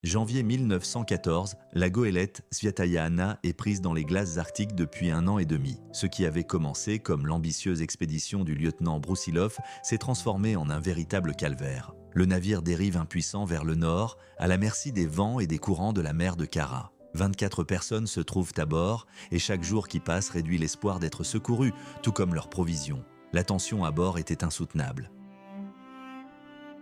Janvier 1914, la goélette Sviataya Anna est prise dans les glaces arctiques depuis 1 an et demi. Ce qui avait commencé comme l'ambitieuse expédition du lieutenant Broussilov s'est transformé en un véritable calvaire. Le navire dérive impuissant vers le nord, à la merci des vents et des courants de la mer de Kara. 24 personnes se trouvent à bord et chaque jour qui passe réduit l'espoir d'être secourus, tout comme leurs provisions. La tension à bord était insoutenable.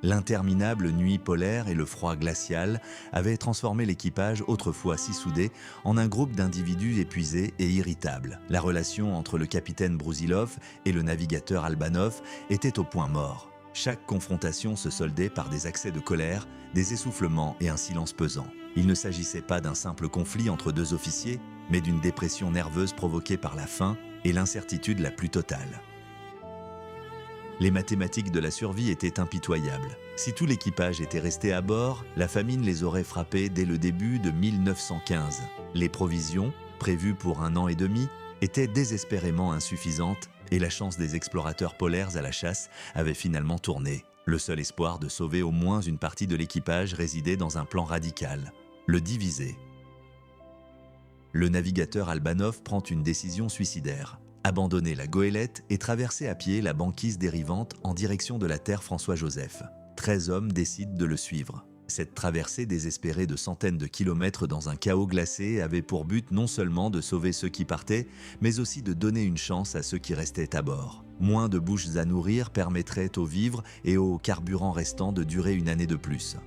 L'interminable nuit polaire et le froid glacial avaient transformé l'équipage, autrefois si soudé, en un groupe d'individus épuisés et irritables. La relation entre le capitaine Brusilov et le navigateur Albanov était au point mort. Chaque confrontation se soldait par des accès de colère, des essoufflements et un silence pesant. Il ne s'agissait pas d'un simple conflit entre deux officiers, mais d'une dépression nerveuse provoquée par la faim et l'incertitude la plus totale. Les mathématiques de la survie étaient impitoyables. Si tout l'équipage était resté à bord, la famine les aurait frappés dès le début de 1915. Les provisions, prévues pour 1 an et demi, étaient désespérément insuffisantes et la chance des explorateurs polaires à la chasse avait finalement tourné. Le seul espoir de sauver au moins une partie de l'équipage résidait dans un plan radical, le diviser. Le navigateur Albanov prend une décision suicidaire. Abandonner la goélette et traverser à pied la banquise dérivante en direction de la terre François-Joseph. 13 hommes décident de le suivre. Cette traversée désespérée de centaines de kilomètres dans un chaos glacé avait pour but non seulement de sauver ceux qui partaient, mais aussi de donner une chance à ceux qui restaient à bord. Moins de bouches à nourrir permettrait aux vivres et aux carburants restants de durer une année de plus.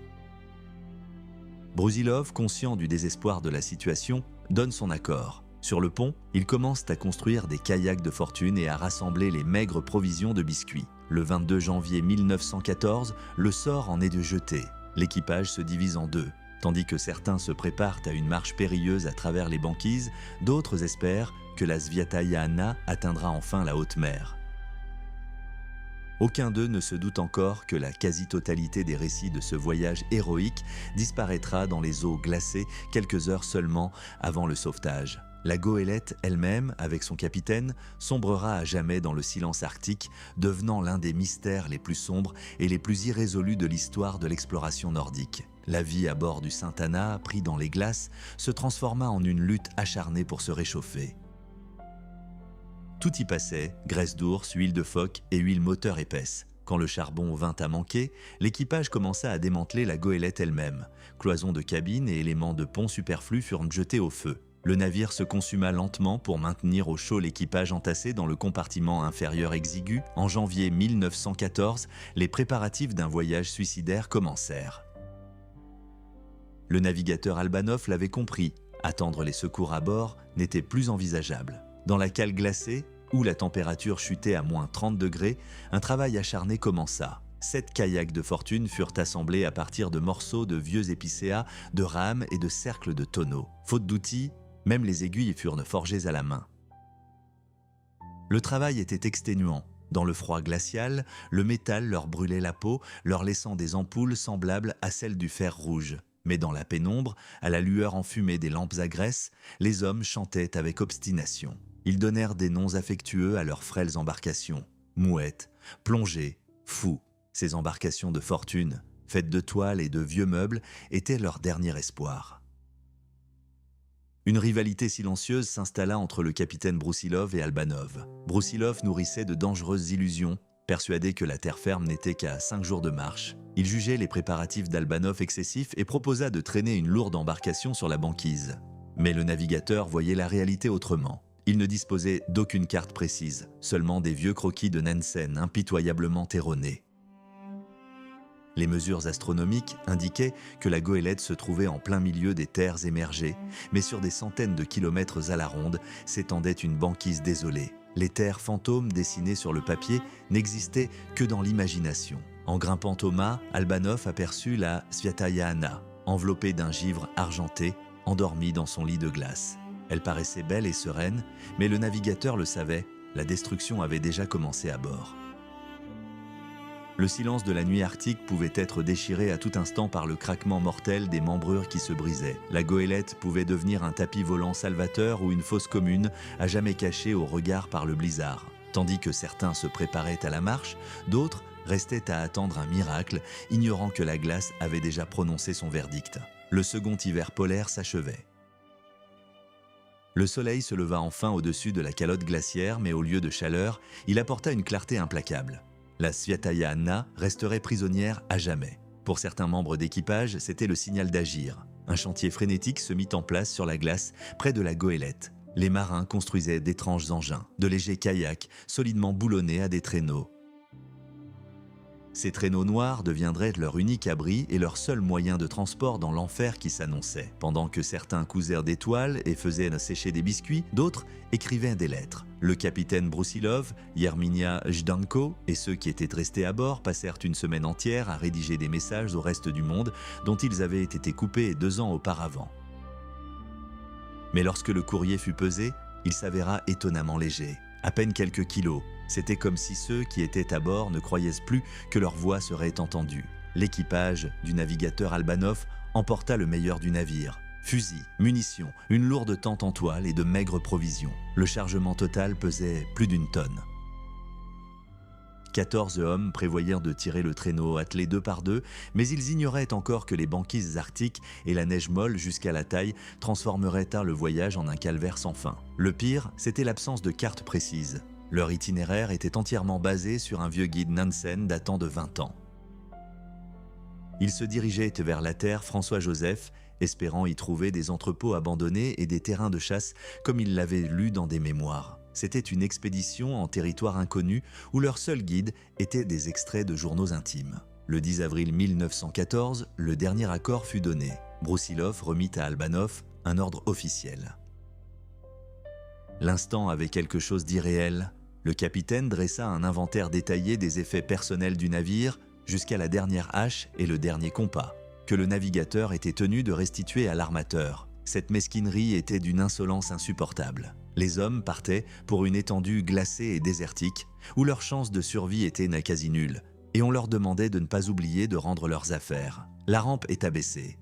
Brusilov, conscient du désespoir de la situation, donne son accord. Sur le pont, ils commencent à construire des kayaks de fortune et à rassembler les maigres provisions de biscuits. Le 22 janvier 1914, le sort en est de jeter. L'équipage se divise en deux. Tandis que certains se préparent à une marche périlleuse à travers les banquises, d'autres espèrent que la Sviataya Anna atteindra enfin la haute mer. Aucun d'eux ne se doute encore que la quasi-totalité des récits de ce voyage héroïque disparaîtra dans les eaux glacées quelques heures seulement avant le sauvetage. La goélette elle-même, avec son capitaine, sombrera à jamais dans le silence arctique, devenant l'un des mystères les plus sombres et les plus irrésolus de l'histoire de l'exploration nordique. La vie à bord du Saint Anna, pris dans les glaces, se transforma en une lutte acharnée pour se réchauffer. Tout y passait, graisse d'ours, huile de phoque et huile moteur épaisse. Quand le charbon vint à manquer, l'équipage commença à démanteler la goélette elle-même. Cloisons de cabine et éléments de pont superflus furent jetés au feu. Le navire se consuma lentement pour maintenir au chaud l'équipage entassé dans le compartiment inférieur exigu. En janvier 1914, les préparatifs d'un voyage suicidaire commencèrent. Le navigateur Albanov l'avait compris. Attendre les secours à bord n'était plus envisageable. Dans la cale glacée, où la température chutait à moins 30 degrés, un travail acharné commença. 7 kayaks de fortune furent assemblés à partir de morceaux de vieux épicéas, de rames et de cercles de tonneaux. Faute d'outils, même les aiguilles furent forgées à la main. Le travail était exténuant. Dans le froid glacial, le métal leur brûlait la peau, leur laissant des ampoules semblables à celles du fer rouge. Mais dans la pénombre, à la lueur enfumée des lampes à graisse, les hommes chantaient avec obstination. Ils donnèrent des noms affectueux à leurs frêles embarcations. Mouettes, plongées, fous. Ces embarcations de fortune, faites de toiles et de vieux meubles, étaient leur dernier espoir. Une rivalité silencieuse s'installa entre le capitaine Brusilov et Albanov. Brusilov nourrissait de dangereuses illusions, persuadé que la terre ferme n'était qu'à 5 jours de marche. Il jugeait les préparatifs d'Albanov excessifs et proposa de traîner une lourde embarcation sur la banquise. Mais le navigateur voyait la réalité autrement. Il ne disposait d'aucune carte précise, seulement des vieux croquis de Nansen impitoyablement erronés. Les mesures astronomiques indiquaient que la goélette se trouvait en plein milieu des terres émergées, mais sur des centaines de kilomètres à la ronde s'étendait une banquise désolée. Les terres fantômes dessinées sur le papier n'existaient que dans l'imagination. En grimpant au mât, Albanov aperçut la Sviataya Anna, enveloppée d'un givre argenté, endormie dans son lit de glace. Elle paraissait belle et sereine, mais le navigateur le savait, la destruction avait déjà commencé à bord. Le silence de la nuit arctique pouvait être déchiré à tout instant par le craquement mortel des membrures qui se brisaient. La goélette pouvait devenir un tapis volant salvateur ou une fosse commune, à jamais cachée au regard par le blizzard. Tandis que certains se préparaient à la marche, d'autres restaient à attendre un miracle, ignorant que la glace avait déjà prononcé son verdict. le second hiver polaire s'achevait. Le soleil se leva enfin au-dessus de la calotte glaciaire, mais au lieu de chaleur, il apporta une clarté implacable. La Sviataya Anna resterait prisonnière à jamais. Pour certains membres d'équipage, c'était le signal d'agir. Un chantier frénétique se mit en place sur la glace, près de la goélette. Les marins construisaient d'étranges engins, de légers kayaks, solidement boulonnés à des traîneaux. Ces traîneaux noirs deviendraient leur unique abri et leur seul moyen de transport dans l'enfer qui s'annonçait. Pendant que certains cousèrent des toiles et faisaient sécher des biscuits, d'autres écrivaient des lettres. Le capitaine Brusilov, Yerminia Jdanko et ceux qui étaient restés à bord passèrent une semaine entière à rédiger des messages au reste du monde dont ils avaient été coupés 2 ans auparavant. Mais lorsque le courrier fut pesé, il s'avéra étonnamment léger. À peine quelques kilos. C'était comme si ceux qui étaient à bord ne croyaient plus que leur voix serait entendue. L'équipage du navigateur Albanov emporta le meilleur du navire. Fusils, munitions, une lourde tente en toile et de maigres provisions. Le chargement total pesait plus d'1 tonne. 14 hommes prévoyèrent de tirer le traîneau attelé 2 par 2, mais ils ignoraient encore que les banquises arctiques et la neige molle jusqu'à la taille transformeraient tard le voyage en un calvaire sans fin. Le pire, c'était l'absence de cartes précises. Leur itinéraire était entièrement basé sur un vieux guide Nansen datant de 20 ans. Ils se dirigeaient vers la terre François-Joseph, espérant y trouver des entrepôts abandonnés et des terrains de chasse comme ils l'avaient lu dans des mémoires. C'était une expédition en territoire inconnu où leur seul guide était des extraits de journaux intimes. Le 10 avril 1914, le dernier accord fut donné. Brusilov remit à Albanov un ordre officiel. L'instant avait quelque chose d'irréel. Le capitaine dressa un inventaire détaillé des effets personnels du navire jusqu'à la dernière hache et le dernier compas, que le navigateur était tenu de restituer à l'armateur. Cette mesquinerie était d'une insolence insupportable. Les hommes partaient pour une étendue glacée et désertique, où leurs chances de survie étaient quasi nulles, et on leur demandait de ne pas oublier de rendre leurs affaires. La rampe est abaissée.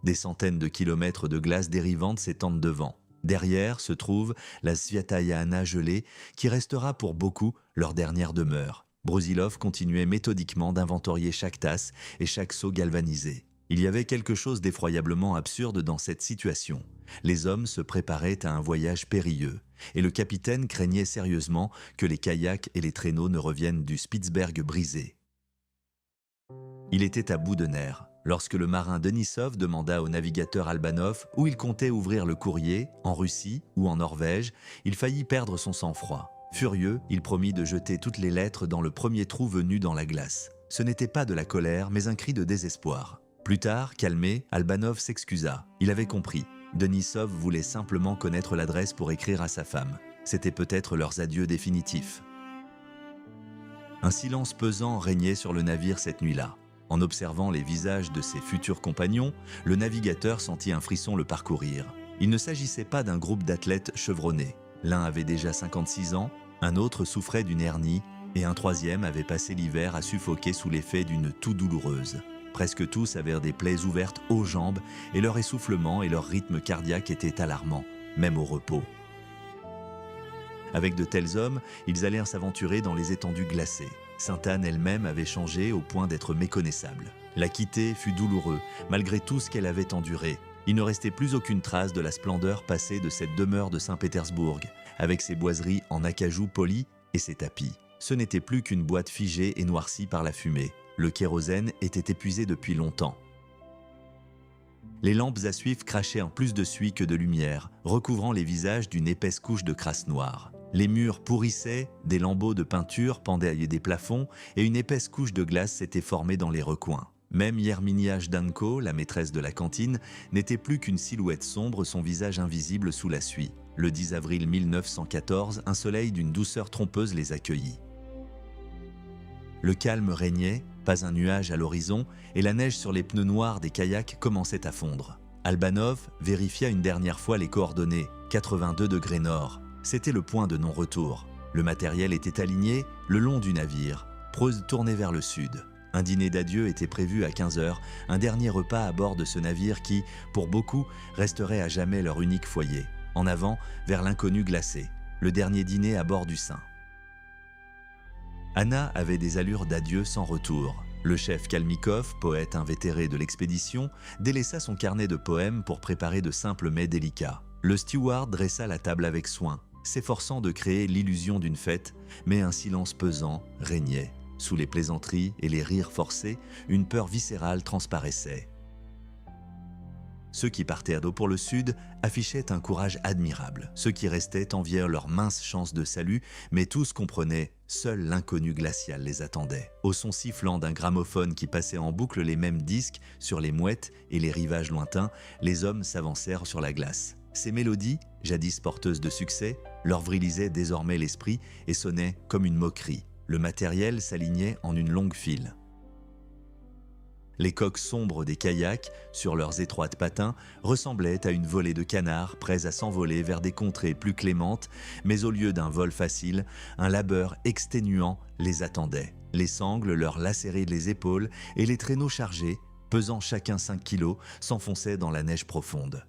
Des centaines de kilomètres de glace dérivante s'étendent devant. Derrière se trouve la Sviataya Anna gelée, qui restera pour beaucoup leur dernière demeure. Brusilov continuait méthodiquement d'inventorier chaque tasse et chaque seau galvanisé. Il y avait quelque chose d'effroyablement absurde dans cette situation. Les hommes se préparaient à un voyage périlleux, et le capitaine craignait sérieusement que les kayaks et les traîneaux ne reviennent du Spitzberg brisé. Il était à bout de nerfs lorsque le marin Denisov demanda au navigateur Albanov où il comptait ouvrir le courrier, en Russie ou en Norvège. Il faillit perdre son sang-froid. Furieux, il promit de jeter toutes les lettres dans le premier trou venu dans la glace. Ce n'était pas de la colère, mais un cri de désespoir. Plus tard, calmé, Albanov s'excusa. Il avait compris. Denisov voulait simplement connaître l'adresse pour écrire à sa femme. C'était peut-être leurs adieux définitifs. Un silence pesant régnait sur le navire cette nuit-là. En observant les visages de ses futurs compagnons, le navigateur sentit un frisson le parcourir. Il ne s'agissait pas d'un groupe d'athlètes chevronnés. L'un avait déjà 56 ans, un autre souffrait d'une hernie et un troisième avait passé l'hiver à suffoquer sous l'effet d'une toux douloureuse. Presque tous avaient des plaies ouvertes aux jambes et leur essoufflement et leur rythme cardiaque étaient alarmants, même au repos. Avec de tels hommes, ils allèrent s'aventurer dans les étendues glacées. Sainte-Anne elle-même avait changé au point d'être méconnaissable. La quitter fut douloureux, malgré tout ce qu'elle avait enduré. Il ne restait plus aucune trace de la splendeur passée de cette demeure de Saint-Pétersbourg, avec ses boiseries en acajou poli et ses tapis. Ce n'était plus qu'une boîte figée et noircie par la fumée. Le kérosène était épuisé depuis longtemps. Les lampes à suif crachaient en plus de suie que de lumière, recouvrant les visages d'une épaisse couche de crasse noire. Les murs pourrissaient, des lambeaux de peinture pendaient des plafonds et une épaisse couche de glace s'était formée dans les recoins. Même Yerminia Jdanko, la maîtresse de la cantine, n'était plus qu'une silhouette sombre, son visage invisible sous la suie. Le 10 avril 1914, un soleil d'une douceur trompeuse les accueillit. Le calme régnait, pas un nuage à l'horizon, et la neige sur les pneus noirs des kayaks commençait à fondre. Albanov vérifia une dernière fois les coordonnées, 82 degrés nord. C'était le point de non-retour. Le matériel était aligné le long du navire, Preuse tournée vers le sud. Un dîner d'adieu était prévu à 15h, un dernier repas à bord de ce navire qui, pour beaucoup, resterait à jamais leur unique foyer. En avant, vers l'inconnu glacé, le dernier dîner à bord du Saint. Anna avait des allures d'adieu sans retour. Le chef Kalmykov, poète invétéré de l'expédition, délaissa son carnet de poèmes pour préparer de simples mets délicats. Le steward dressa la table avec soin, s'efforçant de créer l'illusion d'une fête, mais un silence pesant régnait. Sous les plaisanteries et les rires forcés, une peur viscérale transparaissait. Ceux qui partaient à dos pour le sud affichaient un courage admirable. Ceux qui restaient envièrent leur mince chance de salut, mais tous comprenaient, seul l'inconnu glacial les attendait. Au son sifflant d'un gramophone qui passait en boucle les mêmes disques sur les mouettes et les rivages lointains, les hommes s'avancèrent sur la glace. Ces mélodies, jadis porteuses de succès, leur vrilisaient désormais l'esprit et sonnaient comme une moquerie. Le matériel s'alignait en une longue file. Les coques sombres des kayaks, sur leurs étroites patins, ressemblaient à une volée de canards prêts à s'envoler vers des contrées plus clémentes, mais au lieu d'un vol facile, un labeur exténuant les attendait. Les sangles leur lacéraient les épaules et les traîneaux chargés, pesant chacun 5 kilos, s'enfonçaient dans la neige profonde.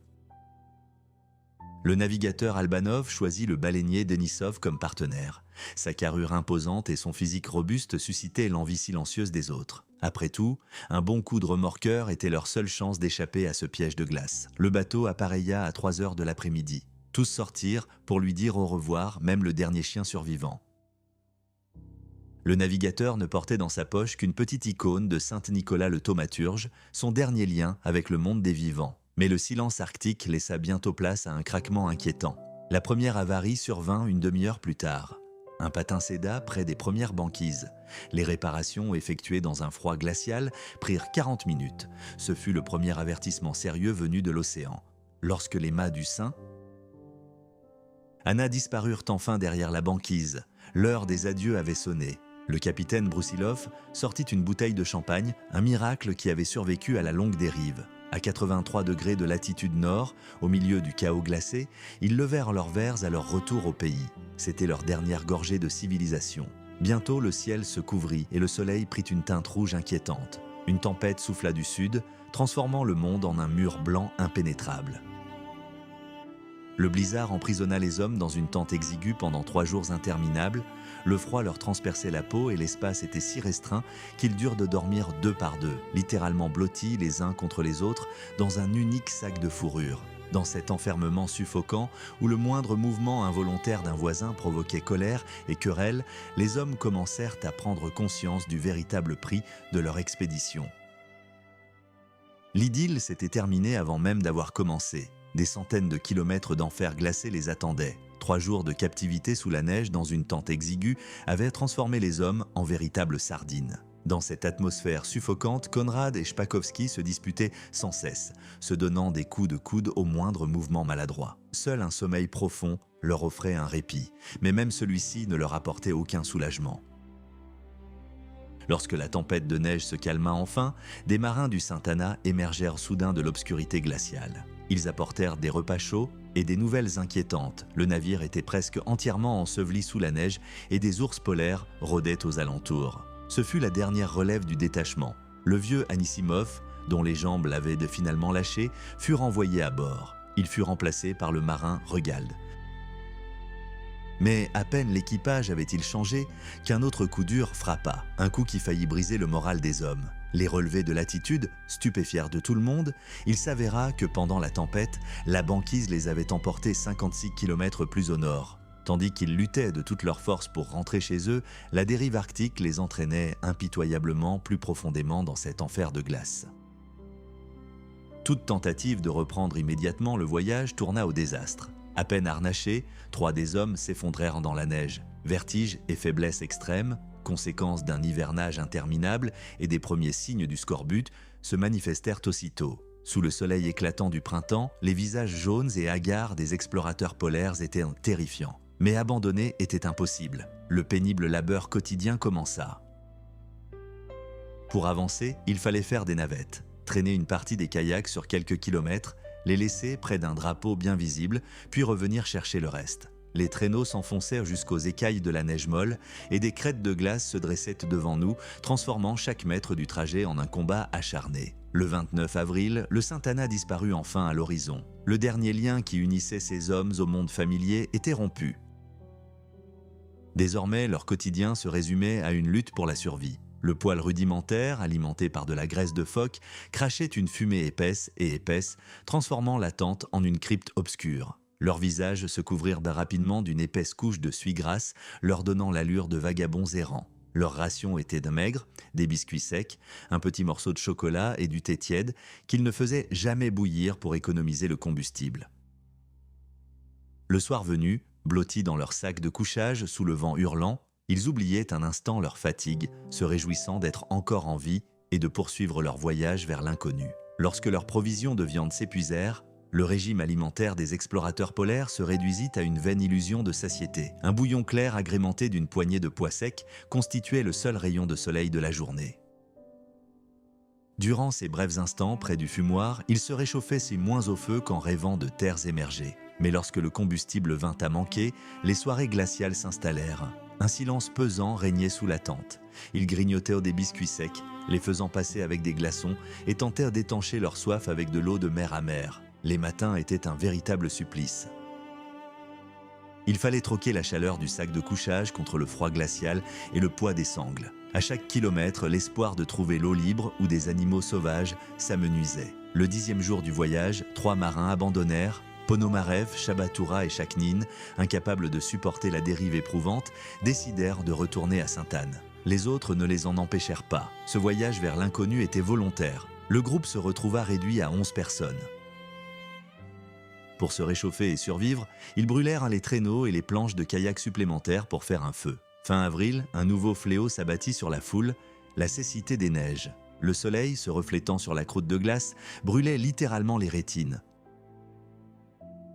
Le navigateur Albanov choisit le baleinier Denisov comme partenaire. Sa carrure imposante et son physique robuste suscitaient l'envie silencieuse des autres. Après tout, un bon coup de remorqueur était leur seule chance d'échapper à ce piège de glace. Le bateau appareilla à 3 heures de l'après-midi. Tous sortirent pour lui dire au revoir, même le dernier chien survivant. Le navigateur ne portait dans sa poche qu'une petite icône de Saint Nicolas le thaumaturge, son dernier lien avec le monde des vivants. Mais le silence arctique laissa bientôt place à un craquement inquiétant. La première avarie survint une demi-heure plus tard. Un patin céda près des premières banquises. Les réparations effectuées dans un froid glacial prirent 40 minutes. Ce fut le premier avertissement sérieux venu de l'océan. Lorsque les mâts du Saint Anna disparurent enfin derrière la banquise. L'heure des adieux avait sonné. Le capitaine Broussilov sortit une bouteille de champagne, un miracle qui avait survécu à la longue dérive. À 83 degrés de latitude nord, au milieu du chaos glacé, ils levèrent leurs verres à leur retour au pays. C'était leur dernière gorgée de civilisation. Bientôt, le ciel se couvrit et le soleil prit une teinte rouge inquiétante. Une tempête souffla du sud, transformant le monde en un mur blanc impénétrable. Le blizzard emprisonna les hommes dans une tente exiguë pendant 3 jours interminables. Le froid leur transperçait la peau et l'espace était si restreint qu'ils durent de dormir 2 par 2, littéralement blottis les uns contre les autres dans un unique sac de fourrure. Dans cet enfermement suffocant, où le moindre mouvement involontaire d'un voisin provoquait colère et querelle, les hommes commencèrent à prendre conscience du véritable prix de leur expédition. L'idylle s'était terminée avant même d'avoir commencé. Des centaines de kilomètres d'enfer glacé les attendaient. 3 jours de captivité sous la neige dans une tente exiguë avaient transformé les hommes en véritables sardines. Dans cette atmosphère suffocante, Konrad et Shpakovski se disputaient sans cesse, se donnant des coups de coude au moindre mouvement maladroit. Seul un sommeil profond leur offrait un répit, mais même celui-ci ne leur apportait aucun soulagement. Lorsque la tempête de neige se calma enfin, des marins du Saint-Anna émergèrent soudain de l'obscurité glaciale. Ils apportèrent des repas chauds et des nouvelles inquiétantes. Le navire était presque entièrement enseveli sous la neige et des ours polaires rôdaient aux alentours. Ce fut la dernière relève du détachement. Le vieux Anisimov, dont les jambes l'avaient finalement lâché, fut renvoyé à bord. Il fut remplacé par le marin Regald. Mais à peine l'équipage avait-il changé qu'un autre coup dur frappa, un coup qui faillit briser le moral des hommes. Les relevés de latitude, stupéfièrent de tout le monde, il s'avéra que pendant la tempête, la banquise les avait emportés 56 km plus au nord. Tandis qu'ils luttaient de toute leur force pour rentrer chez eux, la dérive arctique les entraînait impitoyablement plus profondément dans cet enfer de glace. Toute tentative de reprendre immédiatement le voyage tourna au désastre. À peine harnachés, 3 des hommes s'effondrèrent dans la neige. Vertige et faiblesse extrême, conséquence d'un hivernage interminable et des premiers signes du scorbut, se manifestèrent aussitôt. Sous le soleil éclatant du printemps, les visages jaunes et hagards des explorateurs polaires étaient terrifiants. Mais abandonner était impossible. Le pénible labeur quotidien commença. Pour avancer, il fallait faire des navettes, traîner une partie des kayaks sur quelques kilomètres, les laisser près d'un drapeau bien visible, puis revenir chercher le reste. Les traîneaux s'enfoncèrent jusqu'aux écailles de la neige molle et des crêtes de glace se dressaient devant nous, transformant chaque mètre du trajet en un combat acharné. Le 29 avril, le Saint-Anna disparut enfin à l'horizon. Le dernier lien qui unissait ces hommes au monde familier était rompu. Désormais, leur quotidien se résumait à une lutte pour la survie. Le poêle rudimentaire, alimenté par de la graisse de phoque, crachait une fumée épaisse et épaisse, transformant la tente en une crypte obscure. Leurs visages se couvrirent rapidement d'une épaisse couche de suie grasse, leur donnant l'allure de vagabonds errants. Leur ration était de maigre, des biscuits secs, un petit morceau de chocolat et du thé tiède qu'ils ne faisaient jamais bouillir pour économiser le combustible. Le soir venu, blottis dans leur sac de couchage sous le vent hurlant, ils oubliaient un instant leur fatigue, se réjouissant d'être encore en vie et de poursuivre leur voyage vers l'inconnu. Lorsque leurs provisions de viande s'épuisèrent, le régime alimentaire des explorateurs polaires se réduisit à une vaine illusion de satiété. Un bouillon clair agrémenté d'une poignée de pois secs constituait le seul rayon de soleil de la journée. Durant ces brefs instants près du fumoir, ils se réchauffaient si moins au feu qu'en rêvant de terres émergées. Mais lorsque le combustible vint à manquer, les soirées glaciales s'installèrent. Un silence pesant régnait sous la tente. Ils grignotèrent des biscuits secs, les faisant passer avec des glaçons, et tentèrent d'étancher leur soif avec de l'eau de mer amère. Les matins étaient un véritable supplice. Il fallait troquer la chaleur du sac de couchage contre le froid glacial et le poids des sangles. À chaque kilomètre, l'espoir de trouver l'eau libre ou des animaux sauvages s'amenuisait. Le 10e jour du voyage, 3 marins abandonnèrent. Ponomarev, Shabatura et Shaknin, incapables de supporter la dérive éprouvante, décidèrent de retourner à Sainte-Anne. Les autres ne les en empêchèrent pas. Ce voyage vers l'inconnu était volontaire. Le groupe se retrouva réduit à 11 personnes. Pour se réchauffer et survivre, ils brûlèrent les traîneaux et les planches de kayak supplémentaires pour faire un feu. Fin avril, un nouveau fléau s'abattit sur la foule, la cécité des neiges. Le soleil, se reflétant sur la croûte de glace, brûlait littéralement les rétines.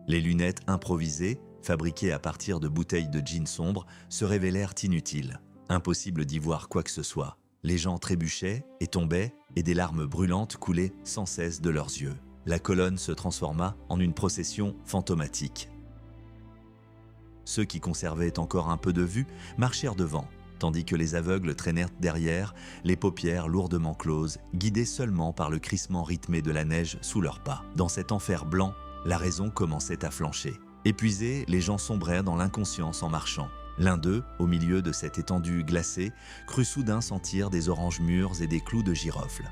Les lunettes improvisées, fabriquées à partir de bouteilles de gin sombre, se révélèrent inutiles. Impossible d'y voir quoi que ce soit. Les gens trébuchaient et tombaient, et des larmes brûlantes coulaient sans cesse de leurs yeux. La colonne se transforma en une procession fantomatique. Ceux qui conservaient encore un peu de vue marchèrent devant, tandis que les aveugles traînèrent derrière, les paupières lourdement closes, guidés seulement par le crissement rythmé de la neige sous leurs pas. Dans cet enfer blanc, la raison commençait à flancher. Épuisés, les gens sombrèrent dans l'inconscience en marchant. L'un d'eux, au milieu de cette étendue glacée, crut soudain sentir des oranges mûres et des clous de girofle.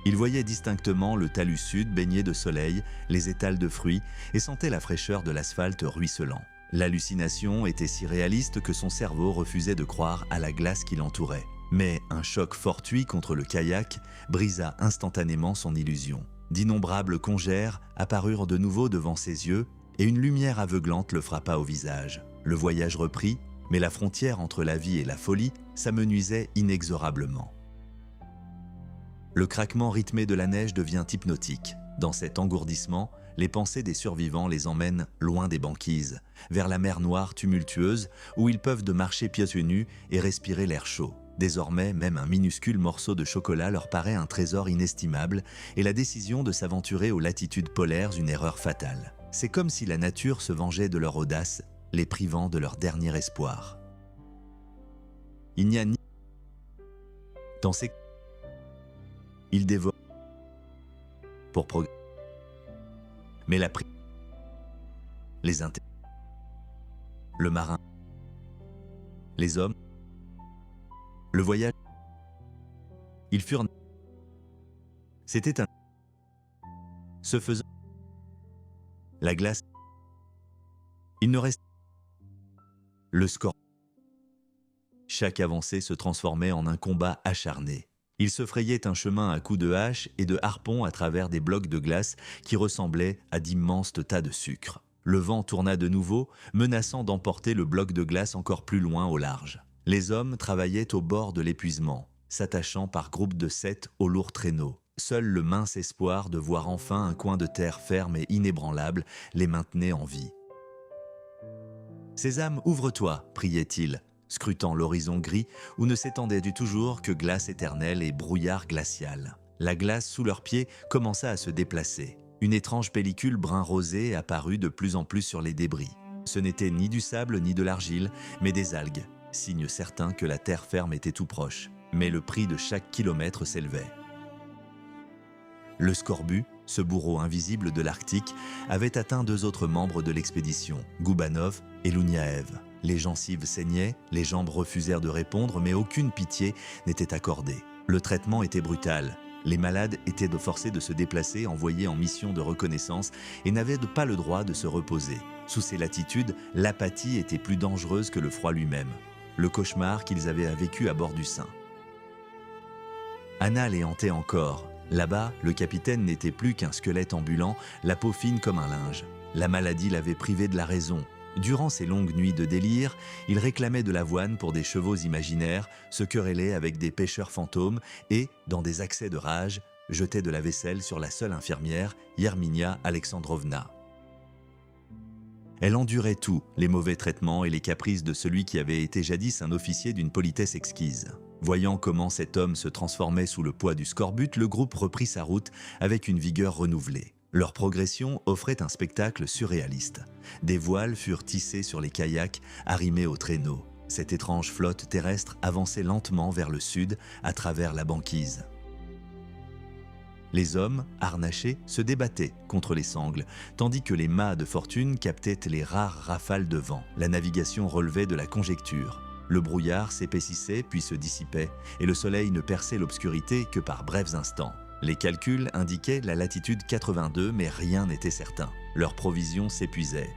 Il voyait distinctement le talus sud baigné de soleil, les étals de fruits, et sentait la fraîcheur de l'asphalte ruisselant. L'hallucination était si réaliste que son cerveau refusait de croire à la glace qui l'entourait. Mais un choc fortuit contre le kayak brisa instantanément son illusion. D'innombrables congères apparurent de nouveau devant ses yeux, et une lumière aveuglante le frappa au visage. Le voyage reprit, mais la frontière entre la vie et la folie s'amenuisait inexorablement. Le craquement rythmé de la neige devient hypnotique. Dans cet engourdissement, les pensées des survivants les emmènent loin des banquises, vers la mer Noire tumultueuse où ils peuvent de marcher pieds nus et respirer l'air chaud. Désormais, même un minuscule morceau de chocolat leur paraît un trésor inestimable et la décision de s'aventurer aux latitudes polaires une erreur fatale. C'est comme si la nature se vengeait de leur audace, les privant de leur dernier espoir. Il n'y a ni... Dans ces... Ils dévorent pour progresser. Mais la pri... Les le marin, les hommes, le voyage, ils furent... C'était un... Ce faisant, la glace, il ne reste... Le score. Chaque avancée se transformait en un combat acharné. Ils se frayaient un chemin à coups de hache et de harpon à travers des blocs de glace qui ressemblaient à d'immenses tas de sucre. Le vent tourna de nouveau, menaçant d'emporter le bloc de glace encore plus loin au large. Les hommes travaillaient au bord de l'épuisement, s'attachant par groupes de 7 aux lourds traîneaux. Seul le mince espoir de voir enfin un coin de terre ferme et inébranlable les maintenait en vie. « Sésame, ouvre-toi » priait-il, scrutant l'horizon gris où ne s'étendait du toujours que glace éternelle et brouillard glacial. La glace sous leurs pieds commença à se déplacer. Une étrange pellicule brun rosé apparut de plus en plus sur les débris. Ce n'était ni du sable ni de l'argile, mais des algues, signe certain que la terre ferme était tout proche. Mais le prix de chaque kilomètre s'élevait. Le scorbut, ce bourreau invisible de l'Arctique, avait atteint 2 autres membres de l'expédition, Goubanov et Louniaev. les gencives saignaient, les jambes refusèrent de répondre, mais aucune pitié n'était accordée. Le traitement était brutal. Les malades étaient forcés de se déplacer, envoyés en mission de reconnaissance et n'avaient pas le droit de se reposer. Sous ces latitudes, l'apathie était plus dangereuse que le froid lui-même. Le cauchemar qu'ils avaient vécu à bord du Saint. Anna les hantait encore. Là-bas, le capitaine n'était plus qu'un squelette ambulant, la peau fine comme un linge. La maladie l'avait privé de la raison. Durant ces longues nuits de délire, il réclamait de l'avoine pour des chevaux imaginaires, se querellait avec des pêcheurs fantômes et, dans des accès de rage, jetait de la vaisselle sur la seule infirmière, Yerminia Alexandrovna. Elle endurait tout, les mauvais traitements et les caprices de celui qui avait été jadis un officier d'une politesse exquise. Voyant comment cet homme se transformait sous le poids du scorbut, le groupe reprit sa route avec une vigueur renouvelée. Leur progression offrait un spectacle surréaliste. Des voiles furent tissées sur les kayaks, arrimés aux traîneaux. Cette étrange flotte terrestre avançait lentement vers le sud, à travers la banquise. Les hommes, harnachés, se débattaient contre les sangles, tandis que les mâts de fortune captaient les rares rafales de vent. La navigation relevait de la conjecture. Le brouillard s'épaississait puis se dissipait, et le soleil ne perçait l'obscurité que par brefs instants. Les calculs indiquaient la latitude 82, mais rien n'était certain. Leurs provisions s'épuisaient.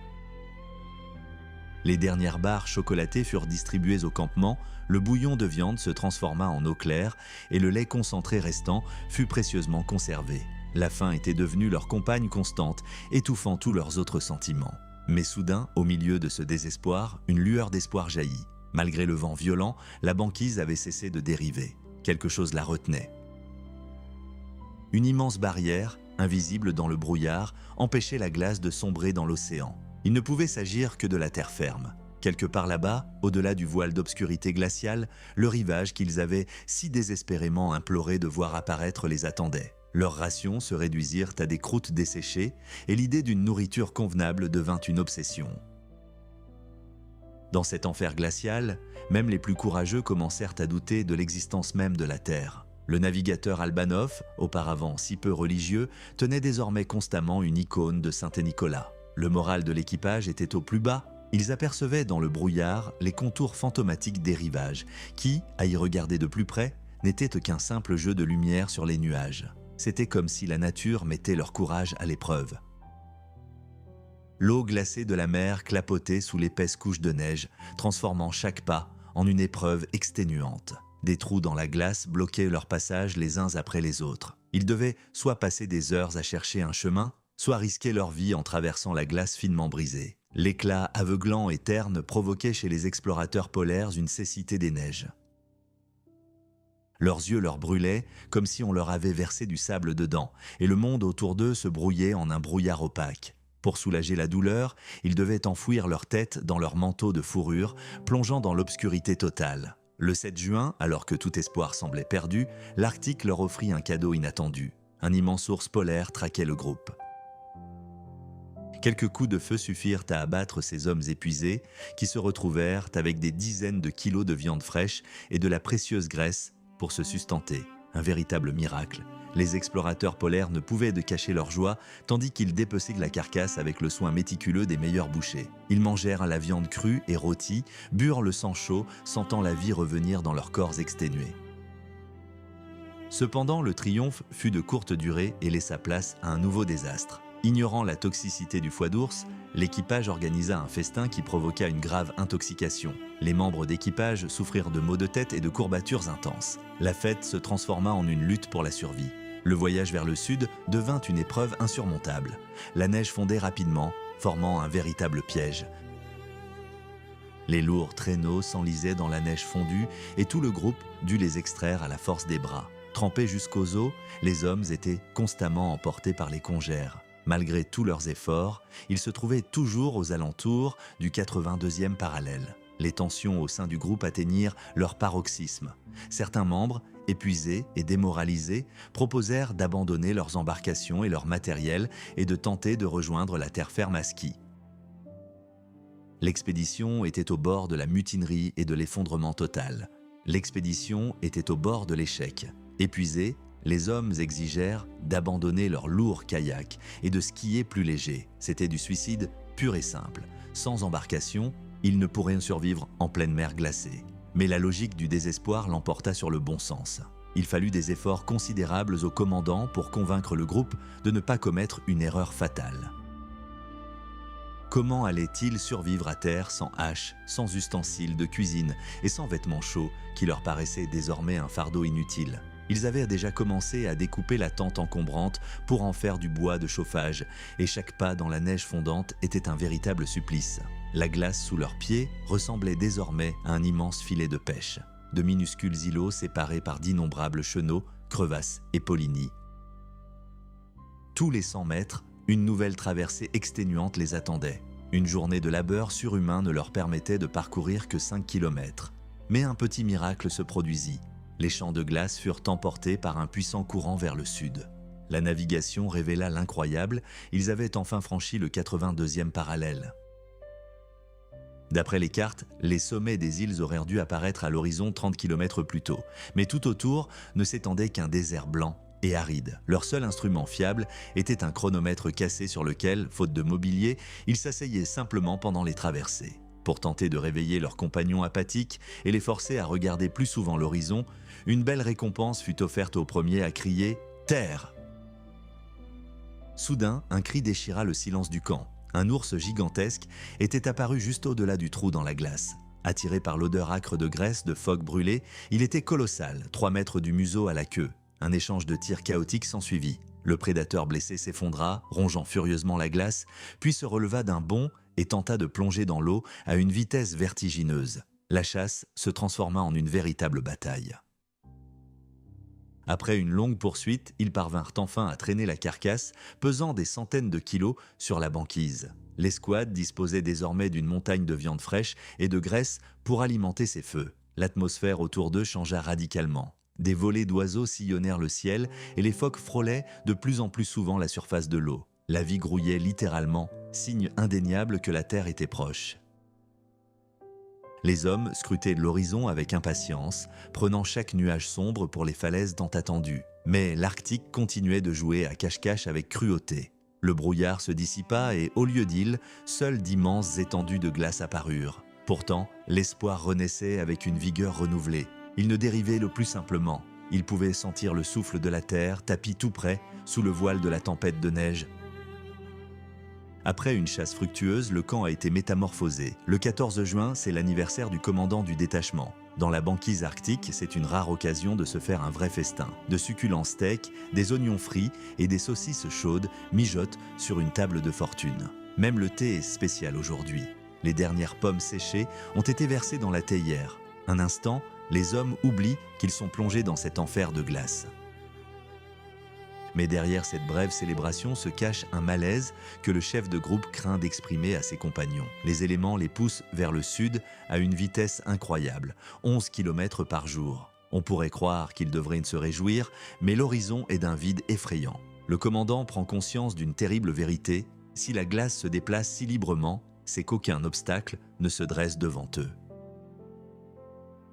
Les dernières barres chocolatées furent distribuées au campement, le bouillon de viande se transforma en eau claire et le lait concentré restant fut précieusement conservé. La faim était devenue leur compagne constante, étouffant tous leurs autres sentiments. Mais soudain, au milieu de ce désespoir, une lueur d'espoir jaillit. Malgré le vent violent, la banquise avait cessé de dériver. Quelque chose la retenait. Une immense barrière, invisible dans le brouillard, empêchait la glace de sombrer dans l'océan. Il ne pouvait s'agir que de la terre ferme. Quelque part là-bas, au-delà du voile d'obscurité glaciale, le rivage qu'ils avaient si désespérément imploré de voir apparaître les attendait. Leurs rations se réduisirent à des croûtes desséchées et l'idée d'une nourriture convenable devint une obsession. Dans cet enfer glacial, même les plus courageux commencèrent à douter de l'existence même de la Terre. Le navigateur Albanov, auparavant si peu religieux, tenait désormais constamment une icône de Saint-Nicolas. Le moral de l'équipage était au plus bas. Ils apercevaient dans le brouillard les contours fantomatiques des rivages, qui, à y regarder de plus près, n'étaient qu'un simple jeu de lumière sur les nuages. C'était comme si la nature mettait leur courage à l'épreuve. L'eau glacée de la mer clapotait sous l'épaisse couche de neige, transformant chaque pas en une épreuve exténuante. Des trous dans la glace bloquaient leur passage les uns après les autres. Ils devaient soit passer des heures à chercher un chemin, soit risquer leur vie en traversant la glace finement brisée. L'éclat aveuglant et terne provoquait chez les explorateurs polaires une cécité des neiges. Leurs yeux leur brûlaient comme si on leur avait versé du sable dedans, et le monde autour d'eux se brouillait en un brouillard opaque. Pour soulager la douleur, ils devaient enfouir leur tête dans leur manteau de fourrure, plongeant dans l'obscurité totale. Le 7 juin, alors que tout espoir semblait perdu, l'Arctique leur offrit un cadeau inattendu. Un immense ours polaire traquait le groupe. Quelques coups de feu suffirent à abattre ces hommes épuisés qui se retrouvèrent avec des dizaines de kilos de viande fraîche et de la précieuse graisse pour se sustenter. Un véritable miracle. Les explorateurs polaires ne pouvaient de cacher leur joie tandis qu'ils dépeçaient la carcasse avec le soin méticuleux des meilleurs bouchers. Ils mangèrent la viande crue et rôtie, burent le sang chaud, sentant la vie revenir dans leurs corps exténués. Cependant, le triomphe fut de courte durée et laissa place à un nouveau désastre. Ignorant la toxicité du foie d'ours, l'équipage organisa un festin qui provoqua une grave intoxication. Les membres d'équipage souffrirent de maux de tête et de courbatures intenses. La fête se transforma en une lutte pour la survie. Le voyage vers le sud devint une épreuve insurmontable. La neige fondait rapidement, formant un véritable piège. Les lourds traîneaux s'enlisaient dans la neige fondue et tout le groupe dut les extraire à la force des bras. Trempés jusqu'aux os, les hommes étaient constamment emportés par les congères. Malgré tous leurs efforts, ils se trouvaient toujours aux alentours du 82e parallèle. Les tensions au sein du groupe atteignirent leur paroxysme. Certains membres, épuisés et démoralisés, proposèrent d'abandonner leurs embarcations et leur matériel et de tenter de rejoindre la terre ferme à ski. L'expédition était au bord de la mutinerie et de l'effondrement total. L'expédition était au bord de l'échec. Épuisés, les hommes exigèrent d'abandonner leurs lourds kayaks et de skier plus léger. C'était du suicide pur et simple. Sans embarcation, Ils ne pourraient survivre en pleine mer glacée. Mais la logique du désespoir l'emporta sur le bon sens. Il fallut des efforts considérables au commandant pour convaincre le groupe de ne pas commettre une erreur fatale. Comment allaient-ils survivre à terre sans hache, sans ustensiles de cuisine et sans vêtements chauds qui leur paraissaient désormais un fardeau inutile? Ils avaient déjà commencé à découper la tente encombrante pour en faire du bois de chauffage et chaque pas dans la neige fondante était un véritable supplice. La glace sous leurs pieds ressemblait désormais à un immense filet de pêche. De minuscules îlots séparés par d'innombrables chenaux, crevasses et pollinies. Tous les 100 mètres, une nouvelle traversée exténuante les attendait. Une journée de labeur surhumain ne leur permettait de parcourir que 5 kilomètres. Mais un petit miracle se produisit. Les champs de glace furent emportés par un puissant courant vers le sud. La navigation révéla l'incroyable, ils avaient enfin franchi le 82e parallèle. D'après les cartes, les sommets des îles auraient dû apparaître à l'horizon 30 km plus tôt, mais tout autour ne s'étendait qu'un désert blanc et aride. Leur seul instrument fiable était un chronomètre cassé sur lequel, faute de mobilier, ils s'asseyaient simplement pendant les traversées. Pour tenter de réveiller leurs compagnons apathiques et les forcer à regarder plus souvent l'horizon, une belle récompense fut offerte au premier à crier « Terre !» Soudain, un cri déchira le silence du camp. Un ours gigantesque était apparu juste au-delà du trou dans la glace. Attiré par l'odeur âcre de graisse, de phoque brûlée, il était colossal, 3 mètres du museau à la queue. Un échange de tirs chaotiques s'ensuivit. Le prédateur blessé s'effondra, rongeant furieusement la glace, puis se releva d'un bond et tenta de plonger dans l'eau à une vitesse vertigineuse. La chasse se transforma en une véritable bataille. Après une longue poursuite, ils parvinrent enfin à traîner la carcasse, pesant des centaines de kilos, sur la banquise. L'escouade disposait désormais d'une montagne de viande fraîche et de graisse pour alimenter ses feux. L'atmosphère autour d'eux changea radicalement. Des volées d'oiseaux sillonnèrent le ciel et les phoques frôlaient de plus en plus souvent la surface de l'eau. La vie grouillait littéralement, signe indéniable que la terre était proche. Les hommes scrutaient l'horizon avec impatience, prenant chaque nuage sombre pour les falaises tant attendues. Mais l'Arctique continuait de jouer à cache-cache avec cruauté. Le brouillard se dissipa et, au lieu d'îles, seules d'immenses étendues de glace apparurent. Pourtant, l'espoir renaissait avec une vigueur renouvelée. Il ne dérivait le plus simplement. Ils pouvaient sentir le souffle de la terre, tapis tout près, sous le voile de la tempête de neige. Après une chasse fructueuse, le camp a été métamorphosé. Le 14 juin, c'est l'anniversaire du commandant du détachement. Dans la banquise arctique, c'est une rare occasion de se faire un vrai festin. De succulents steaks, des oignons frits et des saucisses chaudes mijotent sur une table de fortune. Même le thé est spécial aujourd'hui. Les dernières pommes séchées ont été versées dans la théière. Un instant, les hommes oublient qu'ils sont plongés dans cet enfer de glace. Mais derrière cette brève célébration se cache un malaise que le chef de groupe craint d'exprimer à ses compagnons. Les éléments les poussent vers le sud à une vitesse incroyable, 11 km par jour. On pourrait croire qu'ils devraient se réjouir, mais l'horizon est d'un vide effrayant. Le commandant prend conscience d'une terrible vérité: si la glace se déplace si librement, c'est qu'aucun obstacle ne se dresse devant eux.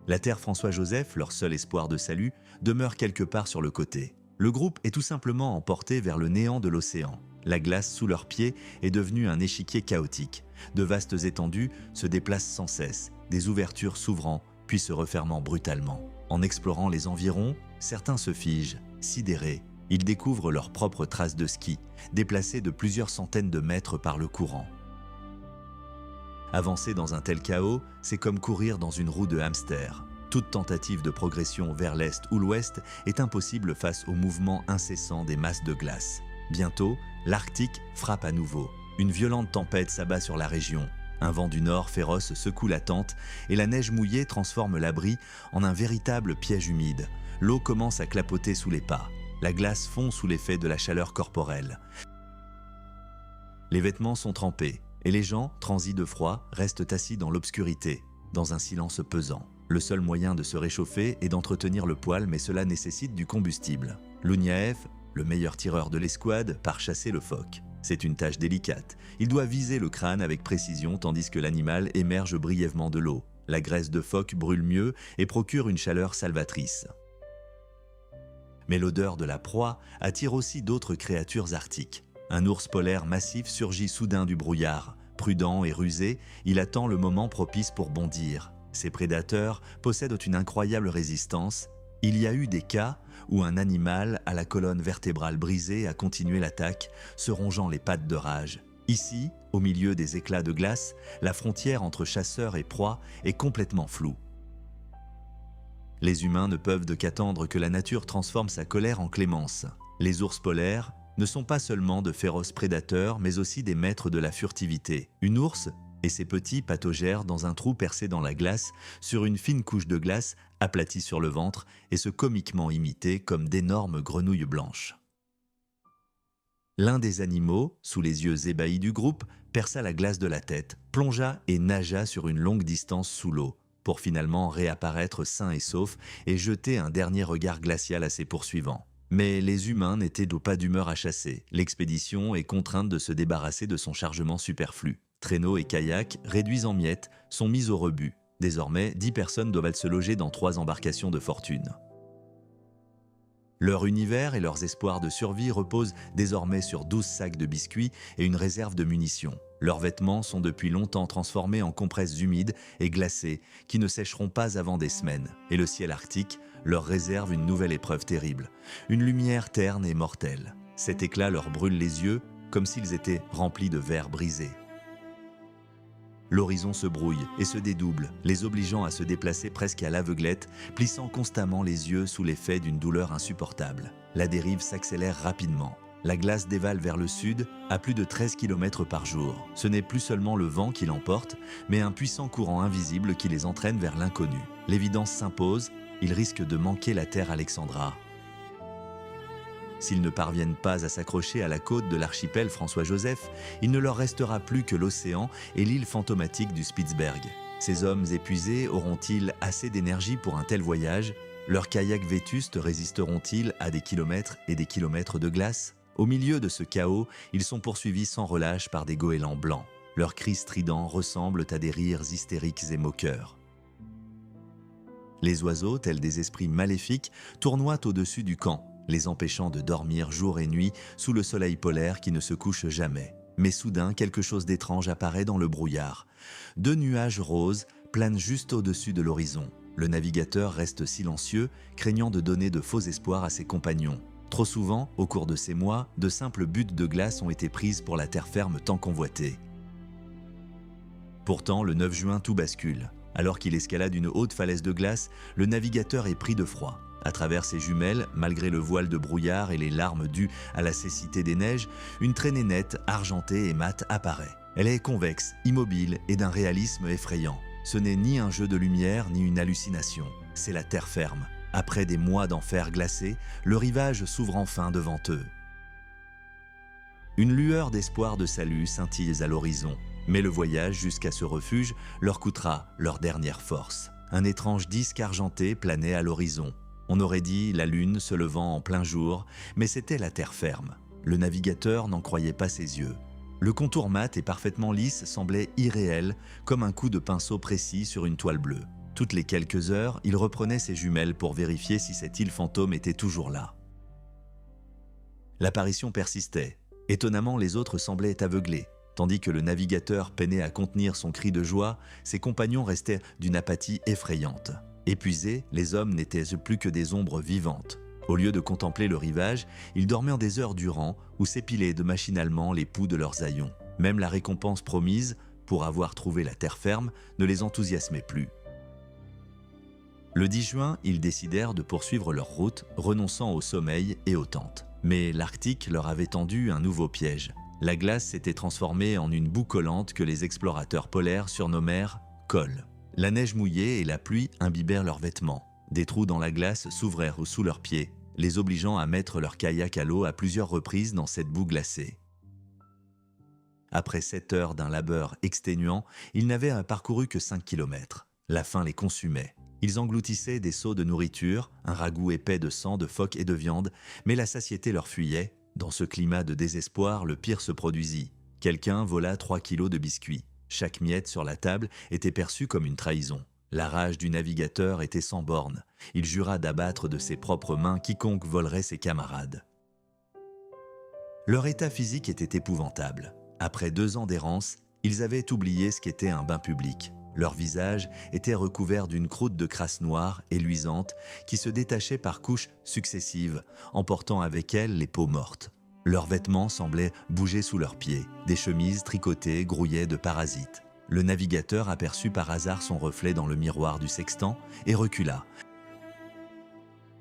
La terre François-Joseph, leur seul espoir de salut, demeure quelque part sur le côté. Le groupe est tout simplement emporté vers le néant de l'océan. La glace sous leurs pieds est devenue un échiquier chaotique. De vastes étendues se déplacent sans cesse, des ouvertures s'ouvrant puis se refermant brutalement. En explorant les environs, certains se figent, sidérés. Ils découvrent leurs propres traces de ski, déplacées de plusieurs centaines de mètres par le courant. Avancer dans un tel chaos, c'est comme courir dans une roue de hamster. Toute tentative de progression vers l'est ou l'ouest est impossible face au mouvement incessant des masses de glace. Bientôt, l'Arctique frappe à nouveau. Une violente tempête s'abat sur la région. Un vent du nord féroce secoue la tente et la neige mouillée transforme l'abri en un véritable piège humide. L'eau commence à clapoter sous les pas. La glace fond sous l'effet de la chaleur corporelle. Les vêtements sont trempés et les gens, transis de froid, restent assis dans l'obscurité, dans un silence pesant. Le seul moyen de se réchauffer est d'entretenir le poêle, mais cela nécessite du combustible. Louniaev, le meilleur tireur de l'escouade, part chasser le phoque. C'est une tâche délicate. Il doit viser le crâne avec précision tandis que l'animal émerge brièvement de l'eau. La graisse de phoque brûle mieux et procure une chaleur salvatrice. Mais l'odeur de la proie attire aussi d'autres créatures arctiques. Un ours polaire massif surgit soudain du brouillard, Prudent et rusé, il attend le moment propice pour bondir. Ces prédateurs possèdent une incroyable résistance. Il y a eu des cas où un animal à la colonne vertébrale brisée a continué l'attaque, se rongeant les pattes de rage. Ici, au milieu des éclats de glace, la frontière entre chasseurs et proie est complètement floue. Les humains ne peuvent qu'attendre que la nature transforme sa colère en clémence. Les ours polaires ne sont pas seulement de féroces prédateurs, mais aussi des maîtres de la furtivité. Une ours et ses petits pataugerent dans un trou percé dans la glace, sur une fine couche de glace aplatie sur le ventre et se comiquement imités comme d'énormes grenouilles blanches. L'un des animaux, sous les yeux ébahis du groupe, perça la glace de la tête, plongea et nagea sur une longue distance sous l'eau, pour finalement réapparaître sain et sauf et jeter un dernier regard glacial à ses poursuivants. Mais les humains n'étaient pas d'humeur à chasser. L'expédition est contrainte de se débarrasser de son chargement superflu. Traîneaux et kayaks, réduits en miettes, sont mis au rebut. Désormais, 10 personnes doivent se loger dans 3 embarcations de fortune. Leur univers et leurs espoirs de survie reposent désormais sur 12 sacs de biscuits et une réserve de munitions. Leurs vêtements sont depuis longtemps transformés en compresses humides et glacées qui ne sécheront pas avant des semaines. Et le ciel arctique leur réserve une nouvelle épreuve terrible, une lumière terne et mortelle. Cet éclat leur brûle les yeux comme s'ils étaient remplis de verre brisé. L'horizon se brouille et se dédouble, les obligeant à se déplacer presque à l'aveuglette, plissant constamment les yeux sous l'effet d'une douleur insupportable. La dérive s'accélère rapidement. La glace dévale vers le sud à plus de 13 km par jour. Ce n'est plus seulement le vent qui l'emporte, mais un puissant courant invisible qui les entraîne vers l'inconnu. L'évidence s'impose, ils risquent de manquer la terre Alexandra. S'ils ne parviennent pas à s'accrocher à la côte de l'archipel François-Joseph, il ne leur restera plus que l'océan et l'île fantomatique du Spitzberg. Ces hommes épuisés auront-ils assez d'énergie pour un tel voyage? Leurs kayaks vétustes résisteront-ils à des kilomètres et des kilomètres de glace? Au milieu de ce chaos, ils sont poursuivis sans relâche par des goélands blancs. Leurs cris stridents ressemblent à des rires hystériques et moqueurs. Les oiseaux, tels des esprits maléfiques, tournoient au-dessus du camp, les empêchant de dormir jour et nuit sous le soleil polaire qui ne se couche jamais. Mais soudain, quelque chose d'étrange apparaît dans le brouillard. 2 nuages roses planent juste au-dessus de l'horizon. Le navigateur reste silencieux, craignant de donner de faux espoirs à ses compagnons. Trop souvent, au cours de ces mois, de simples buttes de glace ont été prises pour la terre ferme tant convoitée. Pourtant, le 9 juin, tout bascule. Alors qu'il escalade une haute falaise de glace, le navigateur est pris de froid. À travers ses jumelles, malgré le voile de brouillard et les larmes dues à la cécité des neiges, une traînée nette, argentée et mate apparaît. Elle est convexe, immobile et d'un réalisme effrayant. Ce n'est ni un jeu de lumière ni une hallucination, c'est la terre ferme. Après des mois d'enfer glacé, le rivage s'ouvre enfin devant eux. Une lueur d'espoir de salut scintille à l'horizon, mais le voyage jusqu'à ce refuge leur coûtera leur dernière force. Un étrange disque argenté planait à l'horizon. On aurait dit la lune se levant en plein jour, mais c'était la terre ferme. Le navigateur n'en croyait pas ses yeux. Le contour mat et parfaitement lisse semblait irréel, comme un coup de pinceau précis sur une toile bleue. Toutes les quelques heures, il reprenait ses jumelles pour vérifier si cette île fantôme était toujours là. L'apparition persistait. Étonnamment, les autres semblaient aveuglés. Tandis que le navigateur peinait à contenir son cri de joie, ses compagnons restaient d'une apathie effrayante. Épuisés, les hommes n'étaient plus que des ombres vivantes. Au lieu de contempler le rivage, ils dormaient des heures durant ou s'épilaient de machinalement les poux de leurs haillons. Même la récompense promise, pour avoir trouvé la terre ferme, ne les enthousiasmait plus. Le 10 juin, ils décidèrent de poursuivre leur route, renonçant au sommeil et aux tentes. Mais l'Arctique leur avait tendu un nouveau piège. La glace s'était transformée en une boue collante que les explorateurs polaires surnommèrent « colle ». La neige mouillée et la pluie imbibèrent leurs vêtements. Des trous dans la glace s'ouvrèrent sous leurs pieds, les obligeant à mettre leur kayak à l'eau à plusieurs reprises dans cette boue glacée. Après 7 heures d'un labeur exténuant, ils n'avaient parcouru que 5 kilomètres. La faim les consumait. Ils engloutissaient des seaux de nourriture, un ragoût épais de sang, de phoque et de viande, mais la satiété leur fuyait. Dans ce climat de désespoir, le pire se produisit. Quelqu'un vola 3 kilos de biscuits. Chaque miette sur la table était perçue comme une trahison. La rage du navigateur était sans borne. Il jura d'abattre de ses propres mains quiconque volerait ses camarades. Leur état physique était épouvantable. Après 2 ans d'errance, Ils avaient oublié ce qu'était un bain public. Leur visage était recouvert d'une croûte de crasse noire et luisante qui se détachait par couches successives, emportant avec elle les peaux mortes. Leurs vêtements semblaient bouger sous leurs pieds. Des chemises tricotées grouillaient de parasites. Le navigateur aperçut par hasard son reflet dans le miroir du sextant et recula.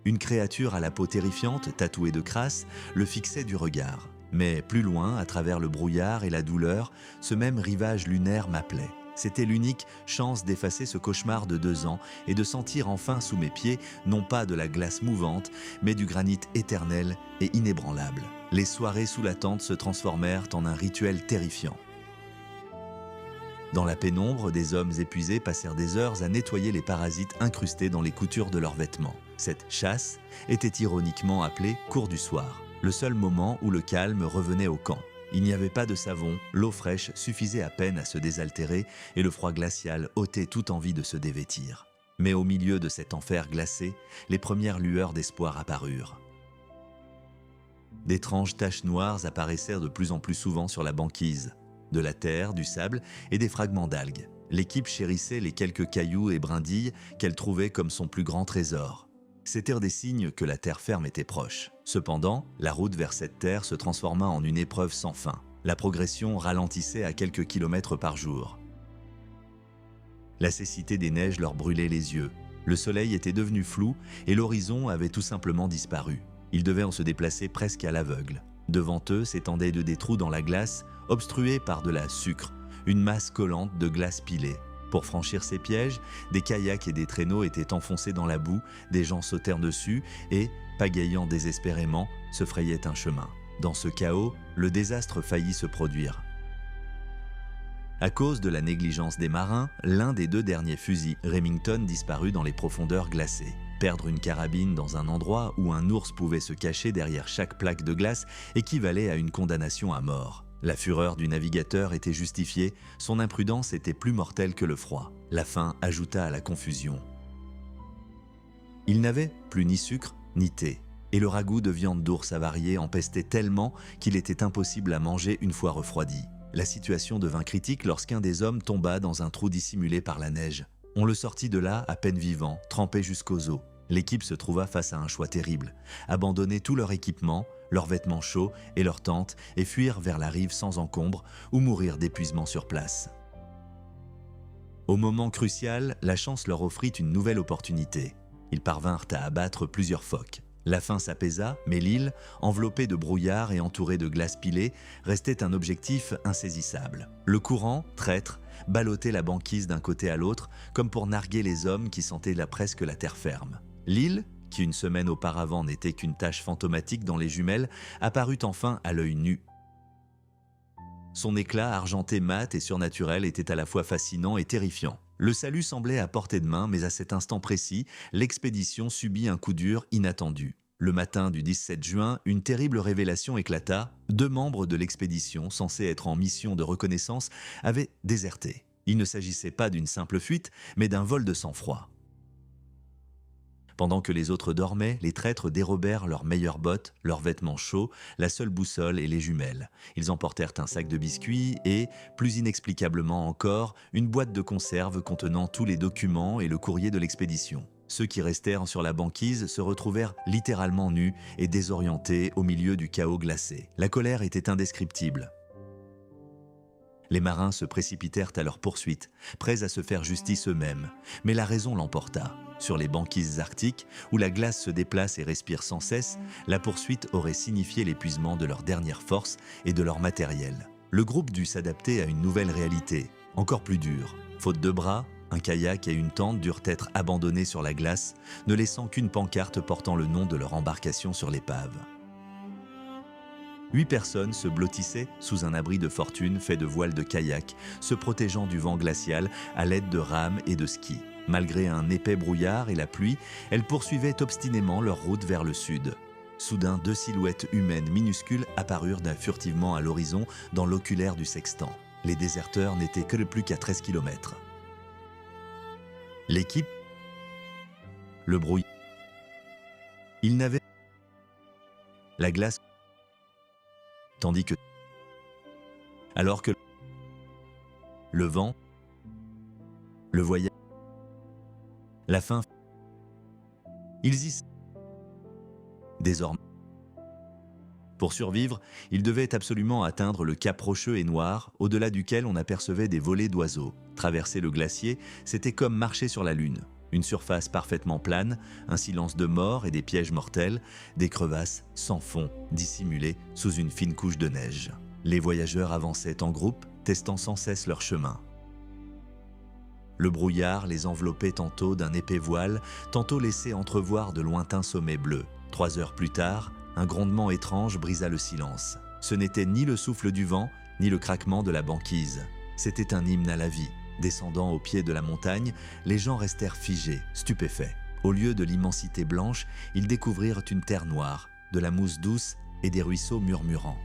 Une créature à la peau terrifiante, tatouée de crasse, le fixait du regard. Mais plus loin, à travers le brouillard et la douleur, ce même rivage lunaire m'appelait. C'était l'unique chance d'effacer ce cauchemar de 2 ans et de sentir enfin sous mes pieds, non pas de la glace mouvante, mais du granit éternel et inébranlable. Les soirées sous la tente se transformèrent en un rituel terrifiant. Dans la pénombre, des hommes épuisés passèrent des heures à nettoyer les parasites incrustés dans les coutures de leurs vêtements. Cette chasse était ironiquement appelée « cour du soir », le seul moment où le calme revenait au camp. Il n'y avait pas de savon, l'eau fraîche suffisait à peine à se désaltérer et le froid glacial ôtait toute envie de se dévêtir. Mais au milieu de cet enfer glacé, les premières lueurs d'espoir apparurent. D'étranges taches noires apparaissèrent de plus en plus souvent sur la banquise. De la terre, du sable et des fragments d'algues. L'équipe chérissait les quelques cailloux et brindilles qu'elle trouvait comme son plus grand trésor. C'étaient des signes que la terre ferme était proche. Cependant, la route vers cette terre se transforma en une épreuve sans fin. La progression ralentissait à quelques kilomètres par jour. La cécité des neiges leur brûlait les yeux. Le soleil était devenu flou et l'horizon avait tout simplement disparu. Ils devaient en se déplacer presque à l'aveugle. Devant eux s'étendaient des trous dans la glace, obstrués par de la sucre, une masse collante de glace pilée. Pour franchir ces pièges, des kayaks et des traîneaux étaient enfoncés dans la boue, des gens sautèrent dessus et, pagayant désespérément, se frayaient un chemin. Dans ce chaos, le désastre faillit se produire. À cause de la négligence des marins, l'un des 2 derniers fusils Remington disparut dans les profondeurs glacées. Perdre une carabine dans un endroit où un ours pouvait se cacher derrière chaque plaque de glace équivalait à une condamnation à mort. La fureur du navigateur était justifiée, son imprudence était plus mortelle que le froid. La faim ajouta à la confusion. Il n'avait plus ni sucre ni thé, et le ragoût de viande d'ours avariée empestait tellement qu'il était impossible à manger une fois refroidi. La situation devint critique lorsqu'un des hommes tomba dans un trou dissimulé par la neige. On le sortit de là à peine vivant, trempé jusqu'aux os. L'équipe se trouva face à un choix terrible. Abandonner tout leur équipement, leurs vêtements chauds et leurs tentes et fuir vers la rive sans encombre ou mourir d'épuisement sur place. Au moment crucial, la chance leur offrit une nouvelle opportunité. Ils parvinrent à abattre plusieurs phoques. La faim s'apaisa, mais l'île, enveloppée de brouillard et entourée de glace pilée, restait un objectif insaisissable. Le courant, traître, ballottait la banquise d'un côté à l'autre, comme pour narguer les hommes qui sentaient presque la terre ferme. L'île, qui une semaine auparavant n'était qu'une tache fantomatique dans les jumelles, apparut enfin à l'œil nu. Son éclat argenté mat et surnaturel était à la fois fascinant et terrifiant. Le salut semblait à portée de main, mais à cet instant précis, l'expédition subit un coup dur inattendu. Le matin du 17 juin, une terrible révélation éclata. 2 membres de l'expédition, censés être en mission de reconnaissance, avaient déserté. Il ne s'agissait pas d'une simple fuite, mais d'un vol de sang-froid. Pendant que les autres dormaient, les traîtres dérobèrent leurs meilleures bottes, leurs vêtements chauds, la seule boussole et les jumelles. Ils emportèrent un sac de biscuits et, plus inexplicablement encore, une boîte de conserve contenant tous les documents et le courrier de l'expédition. Ceux qui restèrent sur la banquise se retrouvèrent littéralement nus et désorientés au milieu du chaos glacé. La colère était indescriptible. Les marins se précipitèrent à leur poursuite, prêts à se faire justice eux-mêmes. Mais la raison l'emporta. Sur les banquises arctiques, où la glace se déplace et respire sans cesse, la poursuite aurait signifié l'épuisement de leurs dernières forces et de leur matériel. Le groupe dut s'adapter à une nouvelle réalité, encore plus dure. Faute de bras, un kayak et une tente durent être abandonnés sur la glace, ne laissant qu'une pancarte portant le nom de leur embarcation sur l'épave. 8 personnes se blottissaient sous un abri de fortune fait de voiles de kayak, se protégeant du vent glacial à l'aide de rames et de skis. Malgré un épais brouillard et la pluie, elles poursuivaient obstinément leur route vers le sud. Soudain, 2 silhouettes humaines minuscules apparurent furtivement à l'horizon dans l'oculaire du sextant. Les déserteurs n'étaient que plus qu'à 13 km. L'équipe, le brouillard. Ils n'avaient la glace, tandis que, alors que le vent, le voyage, la faim. Ils y sont. Désormais, pour survivre, ils devaient absolument atteindre le cap rocheux et noir, au-delà duquel on apercevait des volées d'oiseaux. Traverser le glacier, c'était comme marcher sur la Lune. Une surface parfaitement plane, un silence de mort et des pièges mortels, des crevasses sans fond, dissimulées sous une fine couche de neige. Les voyageurs avançaient en groupe, testant sans cesse leur chemin. Le brouillard les enveloppait tantôt d'un épais voile, tantôt laissait entrevoir de lointains sommets bleus. 3 heures plus tard, un grondement étrange brisa le silence. Ce n'était ni le souffle du vent, ni le craquement de la banquise. C'était un hymne à la vie. Descendant au pied de la montagne, les gens restèrent figés, stupéfaits. Au lieu de l'immensité blanche, ils découvrirent une terre noire, de la mousse douce et des ruisseaux murmurants.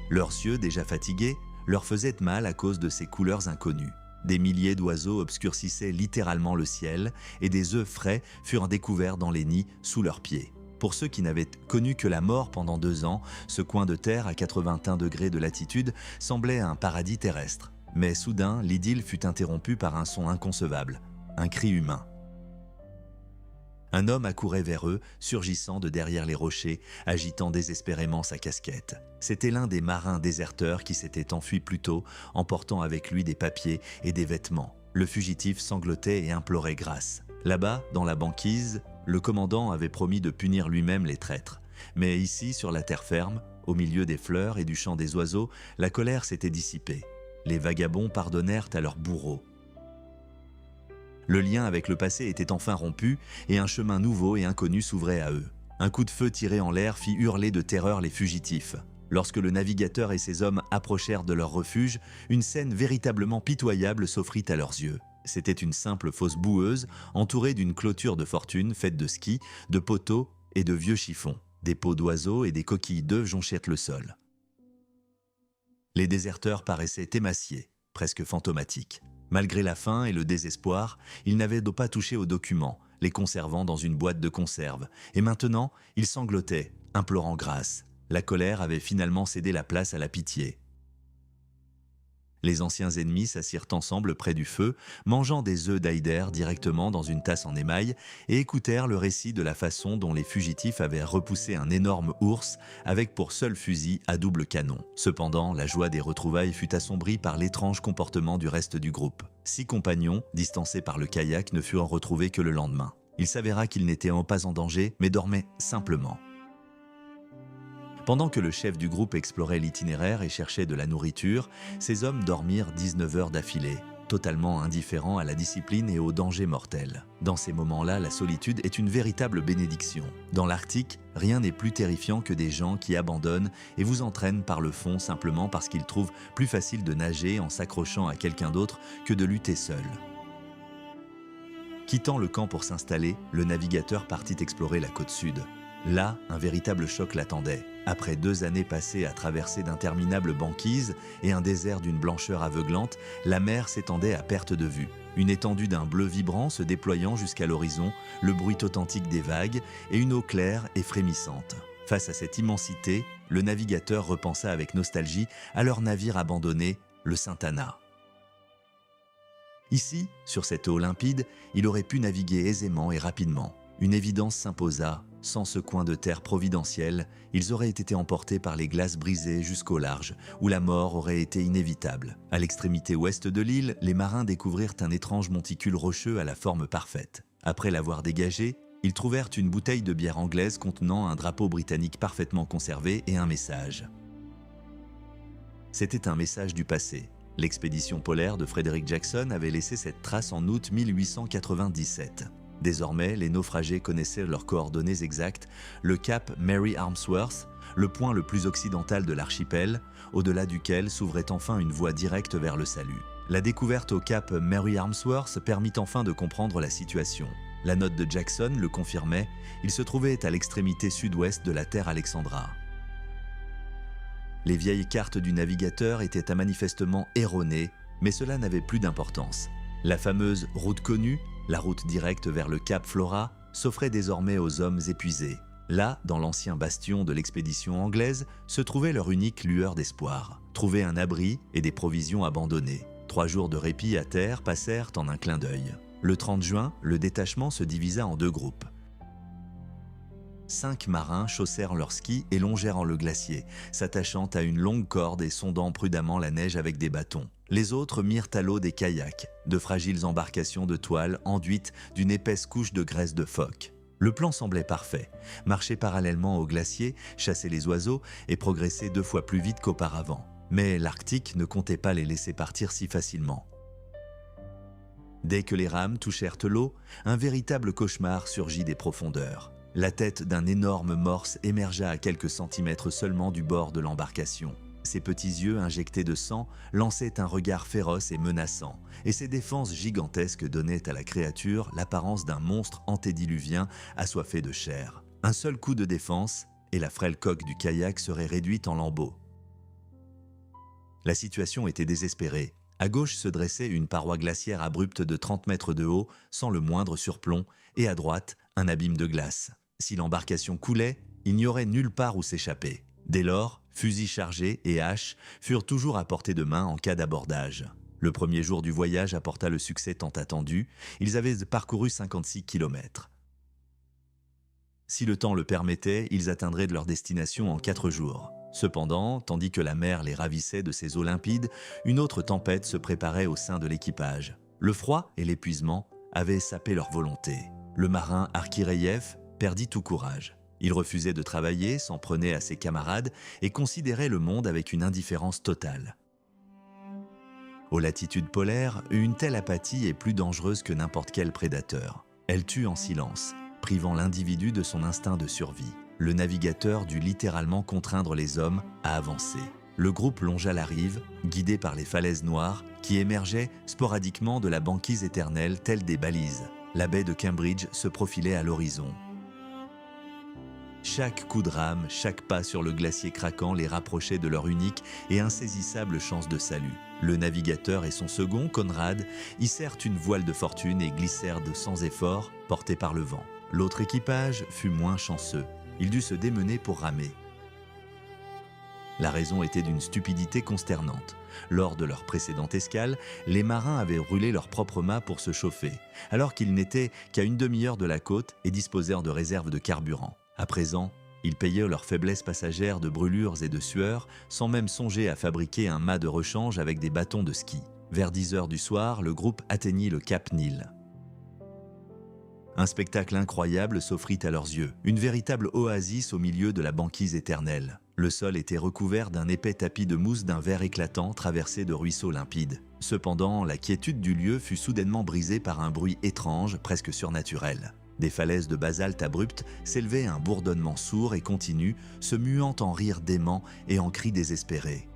Leurs yeux, déjà fatigués, leur faisaient mal à cause de ces couleurs inconnues. Des milliers d'oiseaux obscurcissaient littéralement le ciel et des œufs frais furent découverts dans les nids sous leurs pieds. Pour ceux qui n'avaient connu que la mort pendant 2 ans, ce coin de terre à 81 degrés de latitude semblait un paradis terrestre. Mais soudain, l'idylle fut interrompue par un son inconcevable, un cri humain. Un homme accourait vers eux, surgissant de derrière les rochers, agitant désespérément sa casquette. C'était l'un des marins déserteurs qui s'était enfui plus tôt, emportant avec lui des papiers et des vêtements. Le fugitif sanglotait et implorait grâce. Là-bas, dans la banquise, le commandant avait promis de punir lui-même les traîtres. Mais ici, sur la terre ferme, au milieu des fleurs et du chant des oiseaux, la colère s'était dissipée. Les vagabonds pardonnèrent à leurs bourreaux. Le lien avec le passé était enfin rompu et un chemin nouveau et inconnu s'ouvrait à eux. Un coup de feu tiré en l'air fit hurler de terreur les fugitifs. Lorsque le navigateur et ses hommes approchèrent de leur refuge, une scène véritablement pitoyable s'offrit à leurs yeux. C'était une simple fosse boueuse entourée d'une clôture de fortune faite de skis, de poteaux et de vieux chiffons. Des peaux d'oiseaux et des coquilles d'œufs jonchaient le sol. Les déserteurs paraissaient émaciés, presque fantomatiques. Malgré la faim et le désespoir, ils n'avaient pas touché aux documents, les conservant dans une boîte de conserve. Et maintenant, ils sanglotaient, implorant grâce. La colère avait finalement cédé la place à la pitié. Les anciens ennemis s'assirent ensemble près du feu, mangeant des œufs d'Eider directement dans une tasse en émail, et écoutèrent le récit de la façon dont les fugitifs avaient repoussé un énorme ours avec pour seul fusil à double canon. Cependant, la joie des retrouvailles fut assombrie par l'étrange comportement du reste du groupe. 6 compagnons, distancés par le kayak, ne furent retrouvés que le lendemain. Il s'avéra qu'ils n'étaient pas en danger, mais dormaient simplement. Pendant que le chef du groupe explorait l'itinéraire et cherchait de la nourriture, ces hommes dormirent 19 heures d'affilée, totalement indifférents à la discipline et aux dangers mortels. Dans ces moments-là, la solitude est une véritable bénédiction. Dans l'Arctique, rien n'est plus terrifiant que des gens qui abandonnent et vous entraînent par le fond simplement parce qu'ils trouvent plus facile de nager en s'accrochant à quelqu'un d'autre que de lutter seul. Quittant le camp pour s'installer, le navigateur partit explorer la côte sud. Là, un véritable choc l'attendait. Après 2 années passées à traverser d'interminables banquises et un désert d'une blancheur aveuglante, la mer s'étendait à perte de vue. Une étendue d'un bleu vibrant se déployant jusqu'à l'horizon, le bruit authentique des vagues et une eau claire et frémissante. Face à cette immensité, le navigateur repensa avec nostalgie à leur navire abandonné, le Saint-Anna. Ici, sur cette eau limpide, il aurait pu naviguer aisément et rapidement. Une évidence s'imposa. Sans ce coin de terre providentiel, ils auraient été emportés par les glaces brisées jusqu'au large, où la mort aurait été inévitable. À l'extrémité ouest de l'île, les marins découvrirent un étrange monticule rocheux à la forme parfaite. Après l'avoir dégagé, ils trouvèrent une bouteille de bière anglaise contenant un drapeau britannique parfaitement conservé et un message. C'était un message du passé. L'expédition polaire de Frederick Jackson avait laissé cette trace en août 1897. Désormais, les naufragés connaissaient leurs coordonnées exactes, le cap Mary Armsworth, le point le plus occidental de l'archipel, au-delà duquel s'ouvrait enfin une voie directe vers le salut. La découverte au cap Mary Armsworth permit enfin de comprendre la situation. La note de Jackson le confirmait, il se trouvait à l'extrémité sud-ouest de la terre Alexandra. Les vieilles cartes du navigateur étaient manifestement erronées, mais cela n'avait plus d'importance. La fameuse route connue, la route directe vers le cap Flora, s'offrait désormais aux hommes épuisés. Là, dans l'ancien bastion de l'expédition anglaise, se trouvait leur unique lueur d'espoir. Trouver un abri et des provisions abandonnées. 3 jours de répit à terre passèrent en un clin d'œil. Le 30 juin, le détachement se divisa en 2 groupes. 5 marins chaussèrent leurs skis et longèrent le glacier, s'attachant à une longue corde et sondant prudemment la neige avec des bâtons. Les autres mirent à l'eau des kayaks, de fragiles embarcations de toile enduites d'une épaisse couche de graisse de phoque. Le plan semblait parfait. Marcher parallèlement au glacier, chasser les oiseaux et progresser 2 fois plus vite qu'auparavant. Mais l'Arctique ne comptait pas les laisser partir si facilement. Dès que les rames touchèrent l'eau, un véritable cauchemar surgit des profondeurs. La tête d'un énorme morse émergea à quelques centimètres seulement du bord de l'embarcation. Ses petits yeux injectés de sang lançaient un regard féroce et menaçant, et ses défenses gigantesques donnaient à la créature l'apparence d'un monstre antédiluvien assoiffé de chair. Un seul coup de défense, et la frêle coque du kayak serait réduite en lambeaux. La situation était désespérée. À gauche se dressait une paroi glaciaire abrupte de 30 mètres de haut, sans le moindre surplomb, et à droite, un abîme de glace. Si l'embarcation coulait, il n'y aurait nulle part où s'échapper. Dès lors, fusils chargés et haches furent toujours à portée de main en cas d'abordage. Le premier jour du voyage apporta le succès tant attendu, ils avaient parcouru 56 km. Si le temps le permettait, ils atteindraient de leur destination en 4 jours. Cependant, tandis que la mer les ravissait de ses eaux limpides, une autre tempête se préparait au sein de l'équipage. Le froid et l'épuisement avaient sapé leur volonté. Le marin Arkireyev perdit tout courage. Il refusait de travailler, s'en prenait à ses camarades et considérait le monde avec une indifférence totale. Aux latitudes polaires, une telle apathie est plus dangereuse que n'importe quel prédateur. Elle tue en silence, privant l'individu de son instinct de survie. Le navigateur dut littéralement contraindre les hommes à avancer. Le groupe longea la rive, guidé par les falaises noires qui émergeaient sporadiquement de la banquise éternelle telles des balises. La baie de Cambridge se profilait à l'horizon. Chaque coup de rame, chaque pas sur le glacier craquant les rapprochait de leur unique et insaisissable chance de salut. Le navigateur et son second, Conrad, hissèrent une voile de fortune et glissèrent de sans effort, portés par le vent. L'autre équipage fut moins chanceux. Il dut se démener pour ramer. La raison était d'une stupidité consternante. Lors de leur précédente escale, les marins avaient roulé leurs propres mâts pour se chauffer, alors qu'ils n'étaient qu'à une demi-heure de la côte et disposèrent de réserves de carburant. À présent, ils payaient leur faiblesse passagère de brûlures et de sueur, sans même songer à fabriquer un mât de rechange avec des bâtons de ski. Vers 10 heures du soir, le groupe atteignit le cap Nil. Un spectacle incroyable s'offrit à leurs yeux, une véritable oasis au milieu de la banquise éternelle. Le sol était recouvert d'un épais tapis de mousse d'un vert éclatant traversé de ruisseaux limpides. Cependant, la quiétude du lieu fut soudainement brisée par un bruit étrange, presque surnaturel. Des falaises de basalte abruptes s'élevait un bourdonnement sourd et continu, se muant en rires déments et en cris désespérés.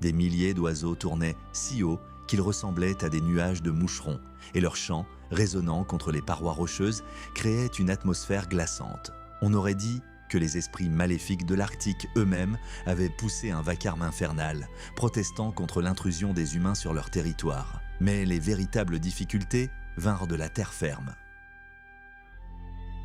Des milliers d'oiseaux tournaient si haut qu'ils ressemblaient à des nuages de moucherons, et leurs chants, résonnant contre les parois rocheuses, créaient une atmosphère glaçante. On aurait dit que les esprits maléfiques de l'Arctique eux-mêmes avaient poussé un vacarme infernal, protestant contre l'intrusion des humains sur leur territoire. Mais les véritables difficultés vinrent de la terre ferme.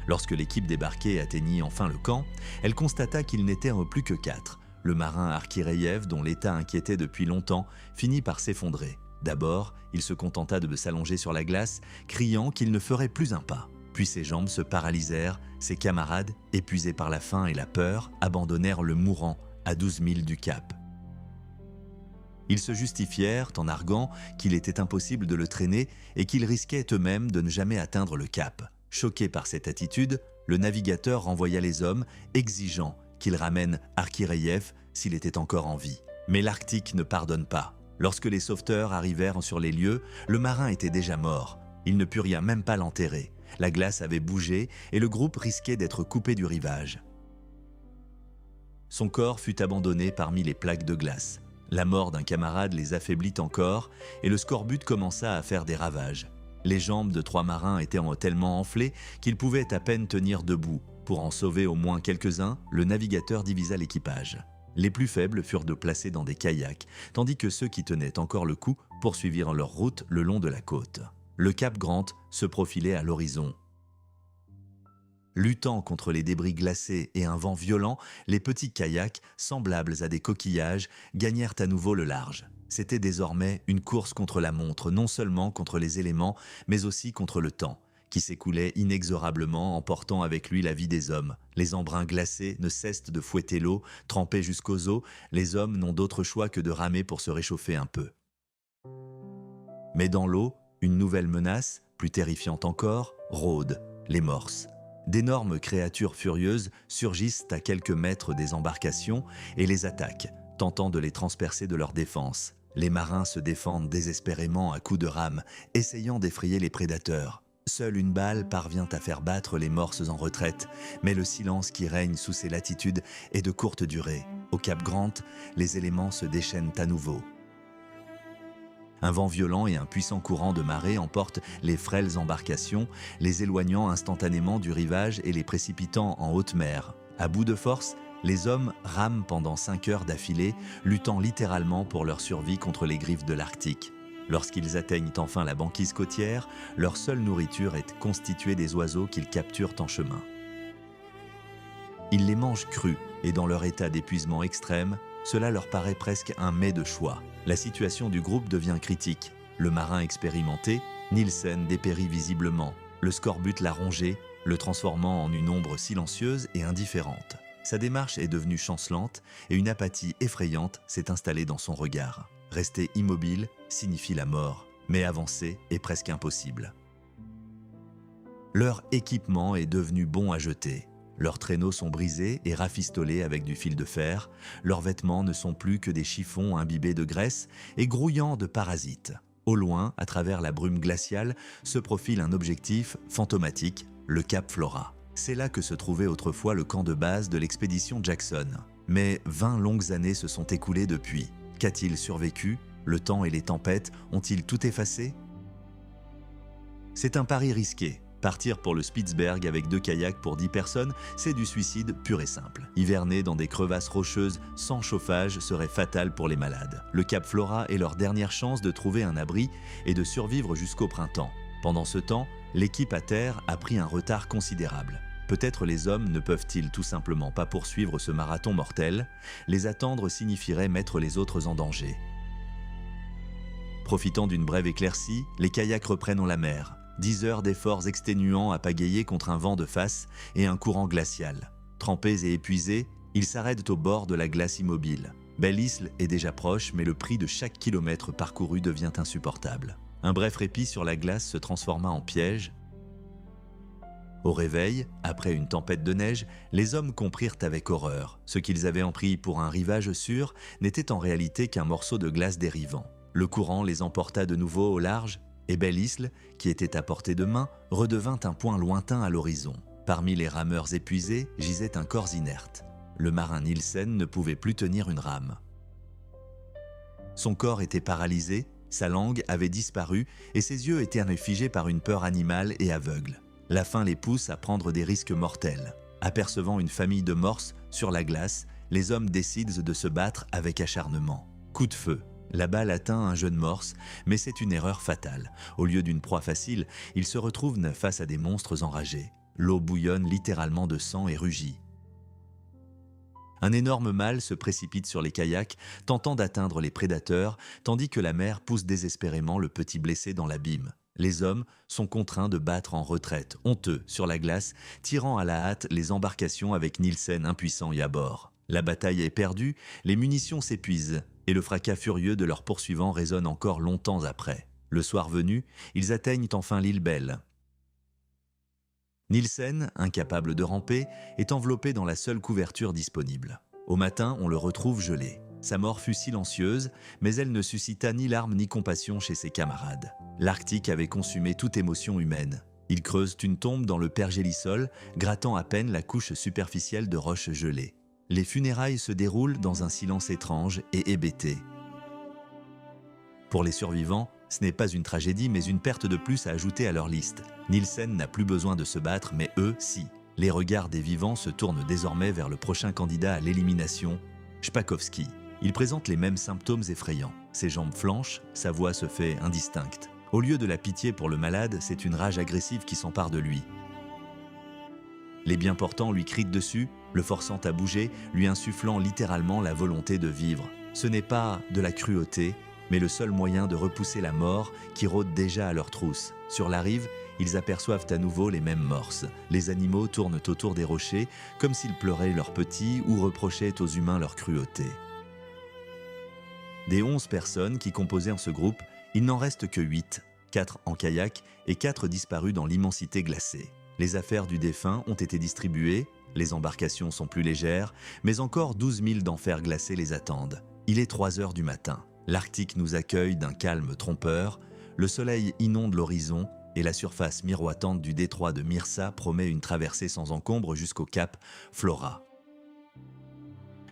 Lorsque l'équipe débarquée atteignit enfin le camp, elle constata qu'il n'était plus que 4. Le marin Arkireyev, dont l'état inquiétait depuis longtemps, finit par s'effondrer. D'abord, il se contenta de s'allonger sur la glace, criant qu'il ne ferait plus un pas. Puis ses jambes se paralysèrent, ses camarades, épuisés par la faim et la peur, abandonnèrent le mourant à 12 milles du cap. Ils se justifièrent en arguant qu'il était impossible de le traîner et qu'ils risquaient eux-mêmes de ne jamais atteindre le cap. Choqué par cette attitude, le navigateur renvoya les hommes, exigeant qu'il ramène Arkireyev s'il était encore en vie. Mais l'Arctique ne pardonne pas. Lorsque les sauveteurs arrivèrent sur les lieux, le marin était déjà mort. Ils ne purent même pas l'enterrer. La glace avait bougé et le groupe risquait d'être coupé du rivage. Son corps fut abandonné parmi les plaques de glace. La mort d'un camarade les affaiblit encore et le scorbut commença à faire des ravages. Les jambes de 3 marins étaient tellement enflées qu'ils pouvaient à peine tenir debout. Pour en sauver au moins quelques-uns, le navigateur divisa l'équipage. Les plus faibles furent placés dans des kayaks, tandis que ceux qui tenaient encore le coup poursuivirent leur route le long de la côte. Le cap Grant se profilait à l'horizon. Luttant contre les débris glacés et un vent violent, les petits kayaks, semblables à des coquillages, gagnèrent à nouveau le large. C'était désormais une course contre la montre, non seulement contre les éléments, mais aussi contre le temps, qui s'écoulait inexorablement, emportant avec lui la vie des hommes. Les embruns glacés ne cessent de fouetter l'eau, trempés jusqu'aux os, les hommes n'ont d'autre choix que de ramer pour se réchauffer un peu. Mais dans l'eau, une nouvelle menace, plus terrifiante encore, rôde, les morses. D'énormes créatures furieuses surgissent à quelques mètres des embarcations et les attaquent, tentant de les transpercer de leur défense. Les marins se défendent désespérément à coups de rame, essayant d'effrayer les prédateurs. Seule une balle parvient à faire battre les morses en retraite, mais le silence qui règne sous ces latitudes est de courte durée. Au Cap Grant, les éléments se déchaînent à nouveau. Un vent violent et un puissant courant de marée emportent les frêles embarcations, les éloignant instantanément du rivage et les précipitant en haute mer. À bout de force, les hommes rament pendant 5 heures d'affilée, luttant littéralement pour leur survie contre les griffes de l'Arctique. Lorsqu'ils atteignent enfin la banquise côtière, leur seule nourriture est constituée des oiseaux qu'ils capturent en chemin. Ils les mangent crus et dans leur état d'épuisement extrême, cela leur paraît presque un mets de choix. La situation du groupe devient critique. Le marin expérimenté, Nielsen, dépérit visiblement. Le scorbut l'a rongé, le transformant en une ombre silencieuse et indifférente. Sa démarche est devenue chancelante et une apathie effrayante s'est installée dans son regard. Rester immobile signifie la mort, mais avancer est presque impossible. Leur équipement est devenu bon à jeter. Leurs traîneaux sont brisés et rafistolés avec du fil de fer. Leurs vêtements ne sont plus que des chiffons imbibés de graisse et grouillants de parasites. Au loin, à travers la brume glaciale, se profile un objectif fantomatique, le Cap Flora. C'est là que se trouvait autrefois le camp de base de l'expédition Jackson. Mais 20 longues années se sont écoulées depuis. Qu'a-t-il survécu? Le temps et les tempêtes ont-ils tout effacé? C'est un pari risqué. Partir pour le Spitzberg avec 2 kayaks pour 10 personnes, c'est du suicide pur et simple. Hiverner dans des crevasses rocheuses sans chauffage serait fatal pour les malades. Le Cap Flora est leur dernière chance de trouver un abri et de survivre jusqu'au printemps. Pendant ce temps, l'équipe à terre a pris un retard considérable. Peut-être les hommes ne peuvent-ils tout simplement pas poursuivre ce marathon mortel. Les attendre signifierait mettre les autres en danger. Profitant d'une brève éclaircie, les kayaks reprennent la mer. 10 heures d'efforts exténuants à pagayer contre un vent de face et un courant glacial. Trempés et épuisés, ils s'arrêtent au bord de la glace immobile. Belle-Isle est déjà proche, mais le prix de chaque kilomètre parcouru devient insupportable. Un bref répit sur la glace se transforma en piège. Au réveil, après une tempête de neige, les hommes comprirent avec horreur. Ce qu'ils avaient pris pour un rivage sûr n'était en réalité qu'un morceau de glace dérivant. Le courant les emporta de nouveau au large, et Belle-Isle, qui était à portée de main, redevint un point lointain à l'horizon. Parmi les rameurs épuisés gisait un corps inerte. Le marin Nielsen ne pouvait plus tenir une rame. Son corps était paralysé, sa langue avait disparu et ses yeux étaient figés par une peur animale et aveugle. La faim les pousse à prendre des risques mortels. Apercevant une famille de morses sur la glace, les hommes décident de se battre avec acharnement. Coup de feu. La balle atteint un jeune morse, mais c'est une erreur fatale. Au lieu d'une proie facile, ils se retrouvent face à des monstres enragés. L'eau bouillonne littéralement de sang et rugit. Un énorme mâle se précipite sur les kayaks, tentant d'atteindre les prédateurs, tandis que la mer pousse désespérément le petit blessé dans l'abîme. Les hommes sont contraints de battre en retraite, honteux, sur la glace, tirant à la hâte les embarcations avec Nielsen impuissant et à bord. La bataille est perdue, les munitions s'épuisent, et le fracas furieux de leurs poursuivants résonne encore longtemps après. Le soir venu, ils atteignent enfin l'île Belle. Nielsen, incapable de ramper, est enveloppé dans la seule couverture disponible. Au matin, on le retrouve gelé. Sa mort fut silencieuse, mais elle ne suscita ni larmes ni compassion chez ses camarades. L'Arctique avait consumé toute émotion humaine. Ils creusent une tombe dans le pergélisol, grattant à peine la couche superficielle de roches gelées. Les funérailles se déroulent dans un silence étrange et hébété. Pour les survivants, ce n'est pas une tragédie, mais une perte de plus à ajouter à leur liste. Nielsen n'a plus besoin de se battre, mais eux, si. Les regards des vivants se tournent désormais vers le prochain candidat à l'élimination, Spakovski. Il présente les mêmes symptômes effrayants. Ses jambes flanchent, sa voix se fait indistincte. Au lieu de la pitié pour le malade, c'est une rage agressive qui s'empare de lui. Les bien portants lui crient dessus, le forçant à bouger, lui insufflant littéralement la volonté de vivre. Ce n'est pas de la cruauté, mais le seul moyen de repousser la mort qui rôde déjà à leur trousse. Sur la rive, ils aperçoivent à nouveau les mêmes morses. Les animaux tournent autour des rochers, comme s'ils pleuraient leurs petits ou reprochaient aux humains leur cruauté. Des 11 personnes qui composaient ce groupe, il n'en reste que 8, 4 en kayak et 4 disparus dans l'immensité glacée. Les affaires du défunt ont été distribuées, les embarcations sont plus légères, mais encore 12 000 d'enfers glacés les attendent. Il est 3 heures du matin. L'Arctique nous accueille d'un calme trompeur, le soleil inonde l'horizon et la surface miroitante du détroit de Myrsa promet une traversée sans encombre jusqu'au cap Flora.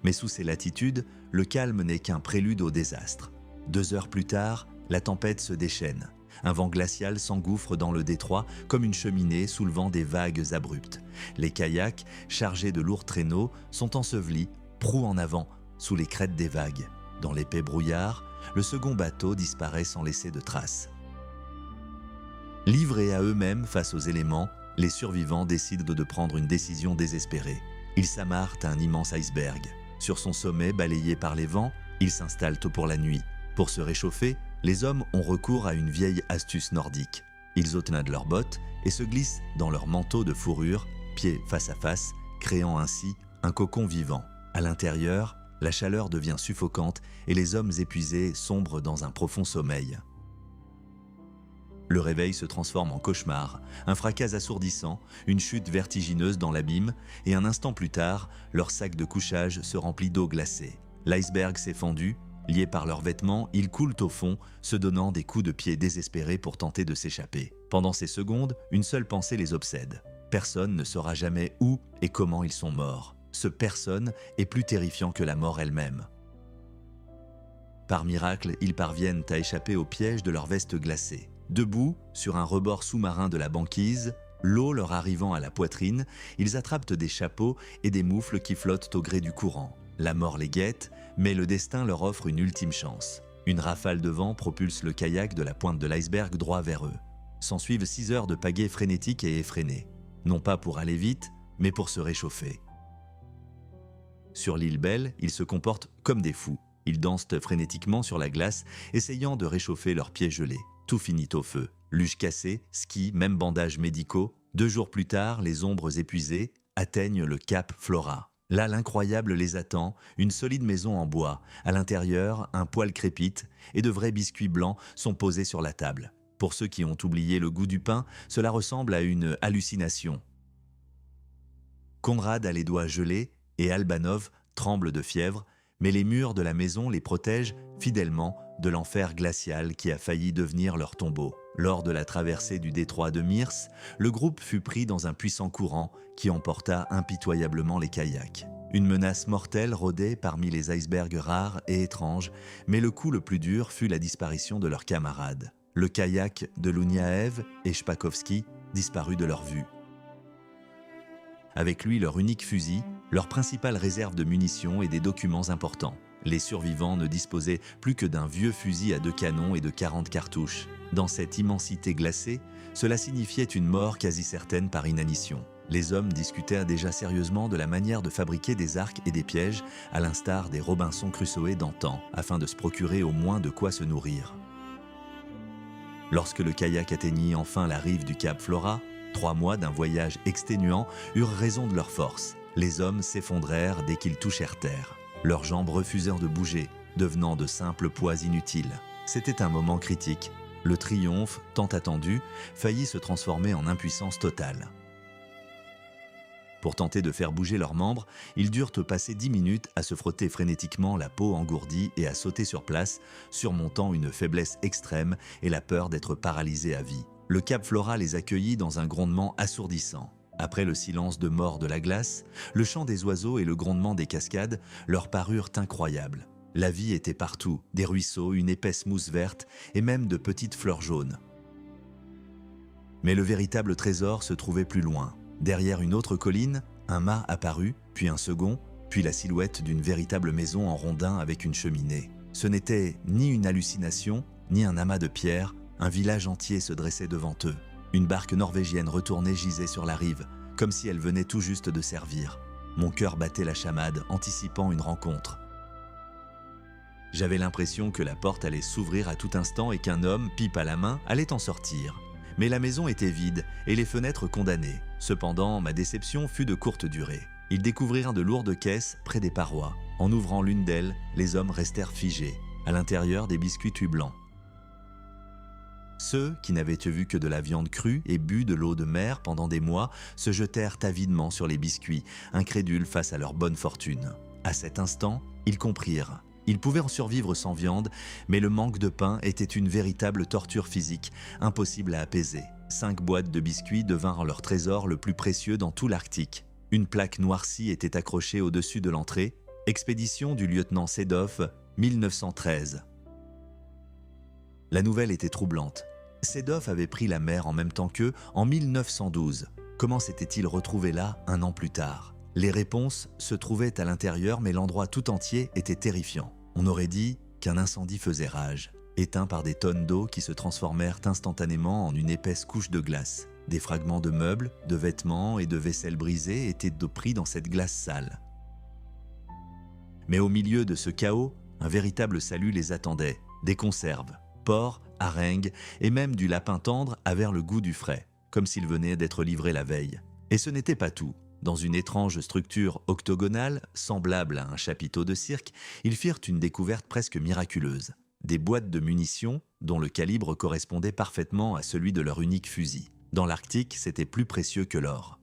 Mais sous ces latitudes, le calme n'est qu'un prélude au désastre. 2 heures plus tard, la tempête se déchaîne. Un vent glacial s'engouffre dans le détroit comme une cheminée soulevant des vagues abruptes. Les kayaks, chargés de lourds traîneaux, sont ensevelis, proue en avant, sous les crêtes des vagues. Dans l'épais brouillard, le second bateau disparaît sans laisser de traces. Livrés à eux-mêmes face aux éléments, les survivants décident de prendre une décision désespérée. Ils s'amarrent à un immense iceberg. Sur son sommet, balayé par les vents, ils s'installent tôt pour la nuit. Pour se réchauffer, les hommes ont recours à une vieille astuce nordique. Ils ôtent l'un de leurs bottes et se glissent dans leur manteau de fourrure, pieds face à face, créant ainsi un cocon vivant. À l'intérieur, la chaleur devient suffocante et les hommes épuisés sombrent dans un profond sommeil. Le réveil se transforme en cauchemar, un fracas assourdissant, une chute vertigineuse dans l'abîme, et un instant plus tard, leur sac de couchage se remplit d'eau glacée. L'iceberg s'est fendu, liés par leurs vêtements, ils coulent au fond, se donnant des coups de pied désespérés pour tenter de s'échapper. Pendant ces secondes, une seule pensée les obsède. Personne ne saura jamais où et comment ils sont morts. Ce personne est plus terrifiant que la mort elle-même. Par miracle, ils parviennent à échapper au piège de leur veste glacée. Debout, sur un rebord sous-marin de la banquise, l'eau leur arrivant à la poitrine, ils attrapent des chapeaux et des moufles qui flottent au gré du courant. La mort les guette, mais le destin leur offre une ultime chance. Une rafale de vent propulse le kayak de la pointe de l'iceberg droit vers eux. S'ensuivent 6 heures de pagaie frénétique et effrénée. Non pas pour aller vite, mais pour se réchauffer. Sur l'île Belle, ils se comportent comme des fous. Ils dansent frénétiquement sur la glace, essayant de réchauffer leurs pieds gelés. Tout finit au feu. Luge cassée, skis, même bandages médicaux. 2 jours plus tard, les ombres épuisées atteignent le cap Flora. Là, l'incroyable les attend, une solide maison en bois. À l'intérieur, un poêle crépite et de vrais biscuits blancs sont posés sur la table. Pour ceux qui ont oublié le goût du pain, cela ressemble à une hallucination. Conrad a les doigts gelés et Albanov tremble de fièvre, mais les murs de la maison les protègent fidèlement de l'enfer glacial qui a failli devenir leur tombeau. Lors de la traversée du détroit de Mirs, le groupe fut pris dans un puissant courant qui emporta impitoyablement les kayaks. Une menace mortelle rôdait parmi les icebergs rares et étranges, mais le coup le plus dur fut la disparition de leurs camarades. Le kayak de Louniaev et Shpakovski disparut de leur vue. Avec lui leur unique fusil, leur principale réserve de munitions et des documents importants. Les survivants ne disposaient plus que d'un vieux fusil à 2 canons et de 40 cartouches. Dans cette immensité glacée, cela signifiait une mort quasi certaine par inanition. Les hommes discutèrent déjà sérieusement de la manière de fabriquer des arcs et des pièges, à l'instar des Robinson Crusoe d'antan, afin de se procurer au moins de quoi se nourrir. Lorsque le kayak atteignit enfin la rive du cap Flora, 3 mois d'un voyage exténuant eurent raison de leur force. Les hommes s'effondrèrent dès qu'ils touchèrent terre. Leurs jambes refusèrent de bouger, devenant de simples poids inutiles. C'était un moment critique. Le triomphe, tant attendu, faillit se transformer en impuissance totale. Pour tenter de faire bouger leurs membres, ils durent passer 10 minutes à se frotter frénétiquement la peau engourdie et à sauter sur place, surmontant une faiblesse extrême et la peur d'être paralysés à vie. Le cap Flora les accueillit dans un grondement assourdissant. Après le silence de mort de la glace, le chant des oiseaux et le grondement des cascades leur parurent incroyables. La vie était partout, des ruisseaux, une épaisse mousse verte et même de petites fleurs jaunes. Mais le véritable trésor se trouvait plus loin. Derrière une autre colline, un mât apparut, puis un second, puis la silhouette d'une véritable maison en rondin avec une cheminée. Ce n'était ni une hallucination, ni un amas de pierres, un village entier se dressait devant eux. Une barque norvégienne retournée gisait sur la rive, comme si elle venait tout juste de servir. Mon cœur battait la chamade, anticipant une rencontre. J'avais l'impression que la porte allait s'ouvrir à tout instant et qu'un homme, pipe à la main, allait en sortir. Mais la maison était vide et les fenêtres condamnées. Cependant, ma déception fut de courte durée. Ils découvrirent de lourdes caisses près des parois. En ouvrant l'une d'elles, les hommes restèrent figés. À l'intérieur, des biscuits tout blancs. Ceux qui n'avaient vu que de la viande crue et bu de l'eau de mer pendant des mois se jetèrent avidement sur les biscuits, incrédules face à leur bonne fortune. À cet instant, ils comprirent. Ils pouvaient en survivre sans viande, mais le manque de pain était une véritable torture physique, impossible à apaiser. 5 boîtes de biscuits devinrent leur trésor le plus précieux dans tout l'Arctique. Une plaque noircie était accrochée au-dessus de l'entrée. Expédition du lieutenant Sedov, 1913. La nouvelle était troublante. Sedov avait pris la mer en même temps qu'eux en 1912. Comment s'était-il retrouvé là un an plus tard ? Les réponses se trouvaient à l'intérieur, mais l'endroit tout entier était terrifiant. On aurait dit qu'un incendie faisait rage, éteint par des tonnes d'eau qui se transformèrent instantanément en une épaisse couche de glace. Des fragments de meubles, de vêtements et de vaisselle brisée étaient pris dans cette glace sale. Mais au milieu de ce chaos, un véritable salut les attendait. Des conserves, porc, harengs et même du lapin tendre avaient le goût du frais, comme s'ils venaient d'être livrés la veille. Et ce n'était pas tout. Dans une étrange structure octogonale, semblable à un chapiteau de cirque, ils firent une découverte presque miraculeuse. Des boîtes de munitions dont le calibre correspondait parfaitement à celui de leur unique fusil. Dans l'Arctique, c'était plus précieux que l'or.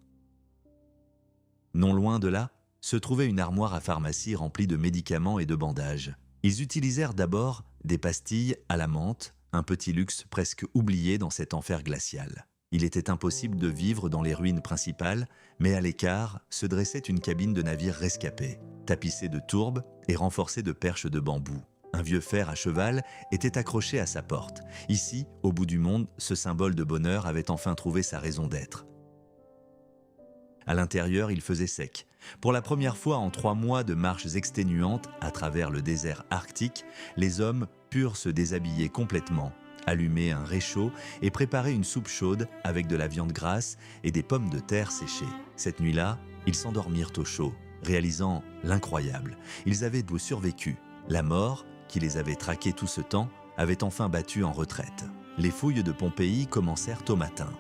Non loin de là, se trouvait une armoire à pharmacie remplie de médicaments et de bandages. Ils utilisèrent d'abord des pastilles à la menthe, un petit luxe presque oublié dans cet enfer glacial. Il était impossible de vivre dans les ruines principales, mais à l'écart se dressait une cabine de navire rescapé, tapissée de tourbes et renforcée de perches de bambou. Un vieux fer à cheval était accroché à sa porte. Ici, au bout du monde, ce symbole de bonheur avait enfin trouvé sa raison d'être. À l'intérieur, il faisait sec. Pour la première fois en 3 mois de marches exténuantes à travers le désert arctique, les hommes purent se déshabiller complètement, allumer un réchaud et préparer une soupe chaude avec de la viande grasse et des pommes de terre séchées. Cette nuit-là, ils s'endormirent au chaud, réalisant l'incroyable. Ils avaient survécu. La mort, qui les avait traqués tout ce temps, avait enfin battu en retraite. Les fouilles de Pompéi commencèrent au matin.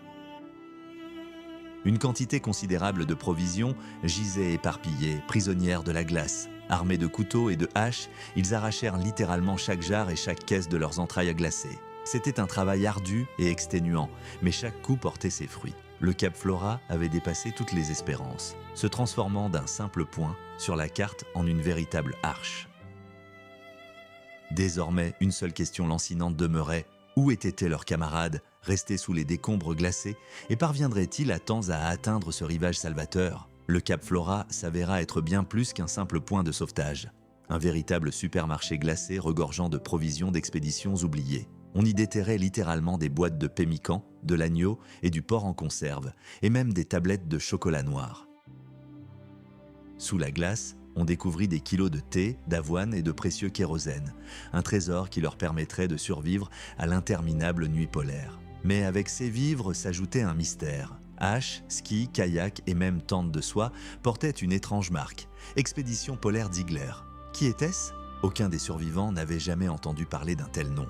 Une quantité considérable de provisions gisait éparpillée, prisonnières de la glace. Armés de couteaux et de haches, ils arrachèrent littéralement chaque jarre et chaque caisse de leurs entrailles glacées. C'était un travail ardu et exténuant, mais chaque coup portait ses fruits. Le Cap Flora avait dépassé toutes les espérances, se transformant d'un simple point sur la carte en une véritable arche. Désormais, une seule question lancinante demeurait. Où étaient leurs camarades, restés sous les décombres glacés, et parviendraient-ils à temps à atteindre ce rivage salvateur ? Le Cap Flora s'avéra être bien plus qu'un simple point de sauvetage. Un véritable supermarché glacé regorgeant de provisions d'expéditions oubliées. On y déterrait littéralement des boîtes de pemmican, de l'agneau et du porc en conserve, et même des tablettes de chocolat noir. Sous la glace, on découvrit des kilos de thé, d'avoine et de précieux kérosène, un trésor qui leur permettrait de survivre à l'interminable nuit polaire. Mais avec ces vivres s'ajoutait un mystère. Haches, skis, kayak et même tente de soie portaient une étrange marque, Expédition polaire Ziegler. Qui était-ce ? Aucun des survivants n'avait jamais entendu parler d'un tel nom.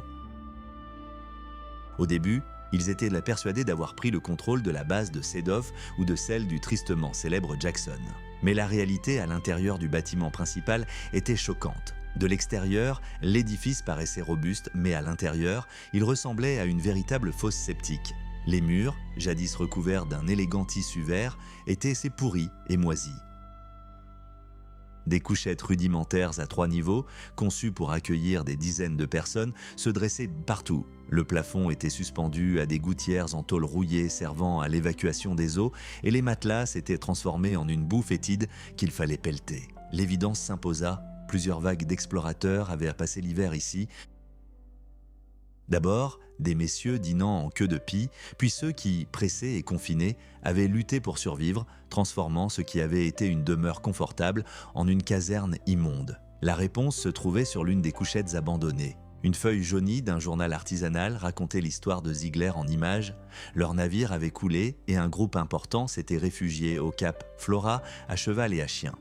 Au début, ils étaient persuadés d'avoir pris le contrôle de la base de Sedov ou de celle du tristement célèbre Jackson. Mais la réalité à l'intérieur du bâtiment principal était choquante. De l'extérieur, l'édifice paraissait robuste, mais à l'intérieur, il ressemblait à une véritable fosse septique. Les murs, jadis recouverts d'un élégant tissu vert, étaient pourris et moisis. Des couchettes rudimentaires à 3 niveaux, conçues pour accueillir des dizaines de personnes, se dressaient partout. Le plafond était suspendu à des gouttières en tôle rouillée servant à l'évacuation des eaux, et les matelas s'étaient transformés en une boue fétide qu'il fallait pelleter. L'évidence s'imposa, plusieurs vagues d'explorateurs avaient passé l'hiver ici. D'abord, des messieurs dînant en queue de pie, puis ceux qui, pressés et confinés, avaient lutté pour survivre, transformant ce qui avait été une demeure confortable en une caserne immonde. La réponse se trouvait sur l'une des couchettes abandonnées. Une feuille jaunie d'un journal artisanal racontait l'histoire de Ziegler en images. Leur navire avait coulé et un groupe important s'était réfugié au cap Flora à cheval et à chien.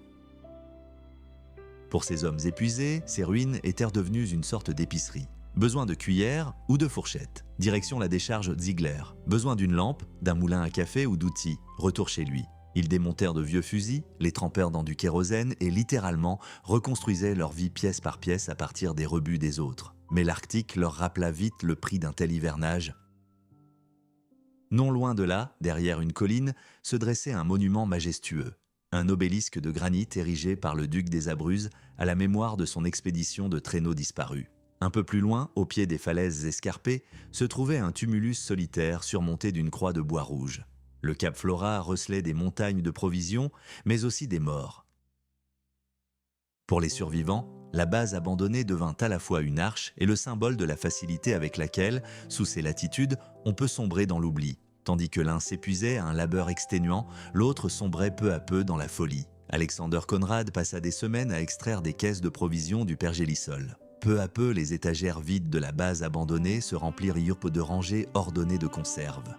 Pour ces hommes épuisés, ces ruines étaient devenues une sorte d'épicerie. Besoin de cuillères ou de fourchettes. Direction la décharge Ziegler. Besoin d'une lampe, d'un moulin à café ou d'outils. Retour chez lui. Ils démontèrent de vieux fusils, les trempèrent dans du kérosène et littéralement reconstruisaient leur vie pièce par pièce à partir des rebuts des autres. Mais l'Arctique leur rappela vite le prix d'un tel hivernage. Non loin de là, derrière une colline, se dressait un monument majestueux. Un obélisque de granit érigé par le duc des Abruzzes à la mémoire de son expédition de traîneaux disparus. Un peu plus loin, au pied des falaises escarpées, se trouvait un tumulus solitaire surmonté d'une croix de bois rouge. Le cap Flora recelait des montagnes de provisions, mais aussi des morts. Pour les survivants, la base abandonnée devint à la fois une arche et le symbole de la facilité avec laquelle, sous ces latitudes, on peut sombrer dans l'oubli. Tandis que l'un s'épuisait à un labeur exténuant, l'autre sombrait peu à peu dans la folie. Alexander Conrad passa des semaines à extraire des caisses de provisions du pergélisol. Peu à peu, les étagères vides de la base abandonnée se remplirent de rangées ordonnées de conserves.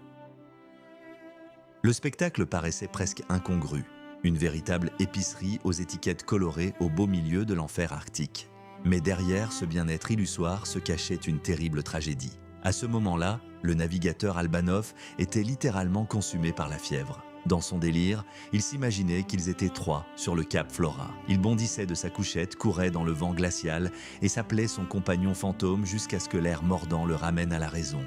Le spectacle paraissait presque incongru. Une véritable épicerie aux étiquettes colorées au beau milieu de l'enfer arctique. Mais derrière ce bien-être illusoire se cachait une terrible tragédie. À ce moment-là, le navigateur Albanov était littéralement consumé par la fièvre. Dans son délire, il s'imaginait qu'ils étaient 3 sur le cap Flora. Il bondissait de sa couchette, courait dans le vent glacial et s'appelait son compagnon fantôme jusqu'à ce que l'air mordant le ramène à la raison.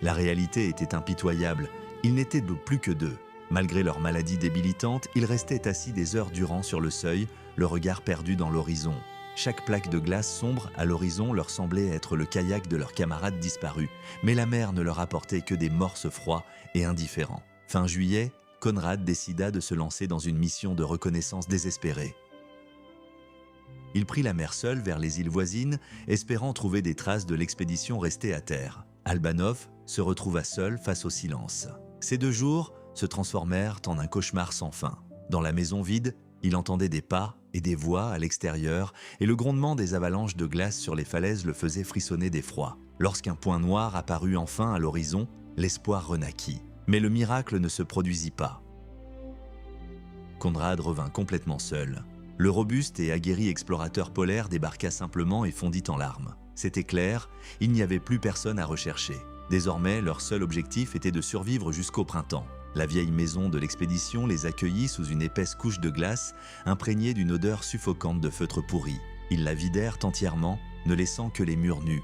La réalité était impitoyable. Ils n'étaient plus que 2. Malgré leur maladie débilitante, ils restaient assis des heures durant sur le seuil, le regard perdu dans l'horizon. Chaque plaque de glace sombre à l'horizon leur semblait être le kayak de leurs camarades disparus, mais la mer ne leur apportait que des morses froids et indifférents. Fin juillet, Conrad décida de se lancer dans une mission de reconnaissance désespérée. Il prit la mer seul vers les îles voisines, espérant trouver des traces de l'expédition restée à terre. Albanov se retrouva seul face au silence. Ces 2 jours se transformèrent en un cauchemar sans fin. Dans la maison vide, il entendait des pas et des voix à l'extérieur, et le grondement des avalanches de glace sur les falaises le faisait frissonner d'effroi. Lorsqu'un point noir apparut enfin à l'horizon, l'espoir renaquit. Mais le miracle ne se produisit pas. Conrad revint complètement seul. Le robuste et aguerri explorateur polaire débarqua simplement et fondit en larmes. C'était clair, il n'y avait plus personne à rechercher. Désormais, leur seul objectif était de survivre jusqu'au printemps. La vieille maison de l'expédition les accueillit sous une épaisse couche de glace, imprégnée d'une odeur suffocante de feutre pourri. Ils la vidèrent entièrement, ne laissant que les murs nus.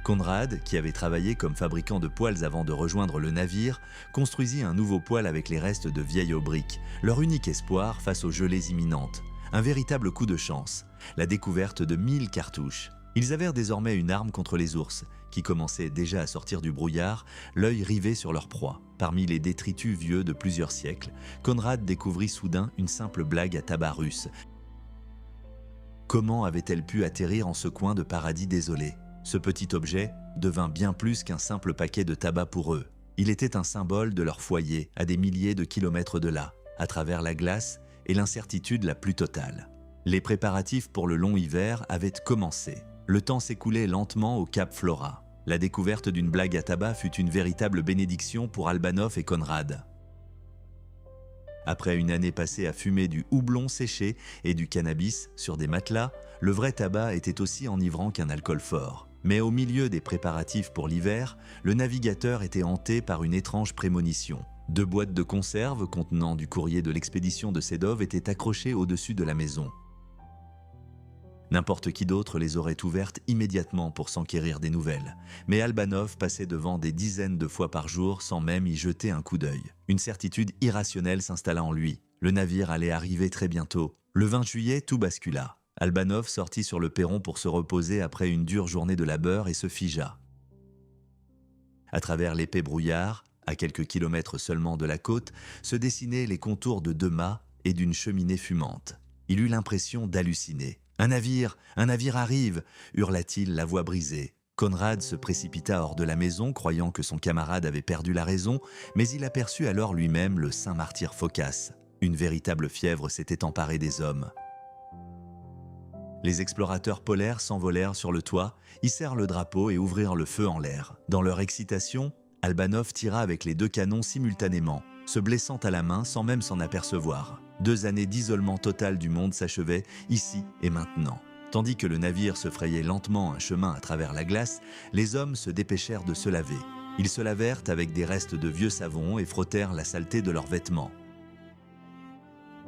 Conrad, qui avait travaillé comme fabricant de poêles avant de rejoindre le navire, construisit un nouveau poêle avec les restes de vieilles briques, leur unique espoir face aux gelées imminentes. Un véritable coup de chance, la découverte de 1000 cartouches. Ils avèrent désormais une arme contre les ours, qui commençaient déjà à sortir du brouillard, l'œil rivé sur leur proie. Parmi les détritus vieux de plusieurs siècles, Conrad découvrit soudain une simple blague à tabac russe. Comment avait-elle pu atterrir en ce coin de paradis désolé ? Ce petit objet devint bien plus qu'un simple paquet de tabac pour eux. Il était un symbole de leur foyer, à des milliers de kilomètres de là, à travers la glace et l'incertitude la plus totale. Les préparatifs pour le long hiver avaient commencé. Le temps s'écoulait lentement au cap Flora. La découverte d'une blague à tabac fut une véritable bénédiction pour Albanov et Conrad. Après une année passée à fumer du houblon séché et du cannabis sur des matelas, le vrai tabac était aussi enivrant qu'un alcool fort. Mais au milieu des préparatifs pour l'hiver, le navigateur était hanté par une étrange prémonition. 2 boîtes de conserve contenant du courrier de l'expédition de Sedov étaient accrochées au-dessus de la maison. N'importe qui d'autre les aurait ouvertes immédiatement pour s'enquérir des nouvelles. Mais Albanov passait devant des dizaines de fois par jour sans même y jeter un coup d'œil. Une certitude irrationnelle s'installa en lui. Le navire allait arriver très bientôt. Le 20 juillet, tout bascula. Albanov sortit sur le perron pour se reposer après une dure journée de labeur et se figea. À travers l'épais brouillard, à quelques kilomètres seulement de la côte, se dessinaient les contours de 2 mâts et d'une cheminée fumante. Il eut l'impression d'halluciner. « Un navire arrive !» hurla-t-il, la voix brisée. Conrad se précipita hors de la maison, croyant que son camarade avait perdu la raison, mais il aperçut alors lui-même le saint martyr Phocas. Une véritable fièvre s'était emparée des hommes. Les explorateurs polaires s'envolèrent sur le toit, hissèrent le drapeau et ouvrirent le feu en l'air. Dans leur excitation, Albanov tira avec les 2 canons simultanément, se blessant à la main sans même s'en apercevoir. 2 années d'isolement total du monde s'achevaient ici et maintenant. Tandis que le navire se frayait lentement un chemin à travers la glace, les hommes se dépêchèrent de se laver. Ils se lavèrent avec des restes de vieux savon et frottèrent la saleté de leurs vêtements.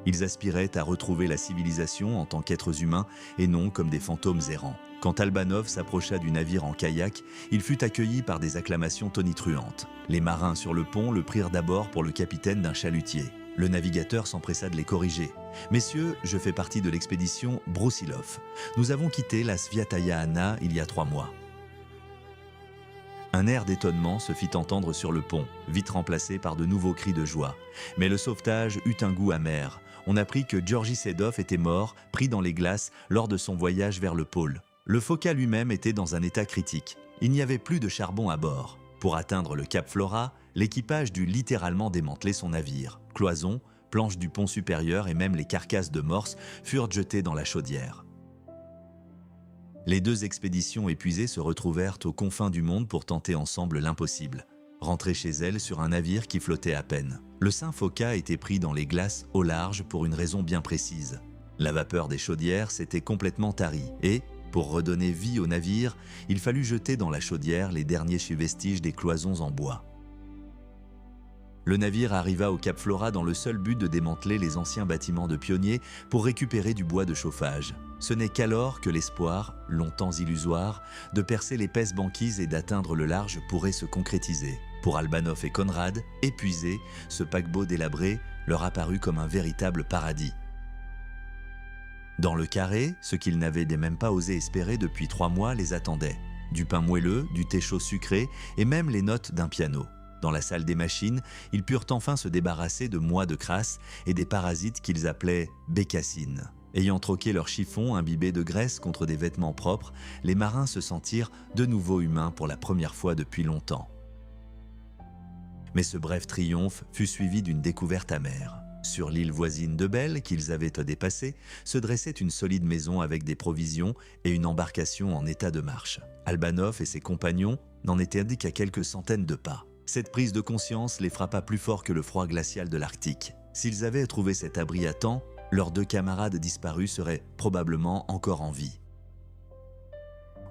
Ils aspiraient à retrouver la civilisation en tant qu'êtres humains et non comme des fantômes errants. Quand Albanov s'approcha du navire en kayak, il fut accueilli par des acclamations tonitruantes. Les marins sur le pont le prirent d'abord pour le capitaine d'un chalutier. Le navigateur s'empressa de les corriger. « Messieurs, je fais partie de l'expédition Broussilov. Nous avons quitté la Sviataya Anna il y a 3 mois. » Un air d'étonnement se fit entendre sur le pont, vite remplacé par de nouveaux cris de joie. Mais le sauvetage eut un goût amer. On apprit que Georgi Sedov était mort, pris dans les glaces, lors de son voyage vers le pôle. Le Foka lui-même était dans un état critique. Il n'y avait plus de charbon à bord. Pour atteindre le cap Flora, l'équipage dut littéralement démanteler son navire. Cloisons, planches du pont supérieur et même les carcasses de morses furent jetées dans la chaudière. Les 2 expéditions épuisées se retrouvèrent aux confins du monde pour tenter ensemble l'impossible. Rentrer chez elles sur un navire qui flottait à peine. Le Saint Foka était pris dans les glaces au large pour une raison bien précise. La vapeur des chaudières s'était complètement tarie et, pour redonner vie au navire, il fallut jeter dans la chaudière les derniers vestiges des cloisons en bois. Le navire arriva au cap Flora dans le seul but de démanteler les anciens bâtiments de pionniers pour récupérer du bois de chauffage. Ce n'est qu'alors que l'espoir, longtemps illusoire, de percer l'épaisse banquise et d'atteindre le large pourrait se concrétiser. Pour Albanov et Conrad, épuisés, ce paquebot délabré leur apparut comme un véritable paradis. Dans le carré, ce qu'ils n'avaient même pas osé espérer depuis 3 mois les attendait. Du pain moelleux, du thé chaud sucré et même les notes d'un piano. Dans la salle des machines, ils purent enfin se débarrasser de mois de crasse et des parasites qu'ils appelaient bécassines. Ayant troqué leur chiffon imbibé de graisse contre des vêtements propres, les marins se sentirent de nouveau humains pour la première fois depuis longtemps. Mais ce bref triomphe fut suivi d'une découverte amère. Sur l'île voisine de Belle, qu'ils avaient dépassée, se dressait une solide maison avec des provisions et une embarcation en état de marche. Albanov et ses compagnons n'en étaient qu'à quelques centaines de pas. Cette prise de conscience les frappa plus fort que le froid glacial de l'Arctique. S'ils avaient trouvé cet abri à temps, leurs 2 camarades disparus seraient probablement encore en vie.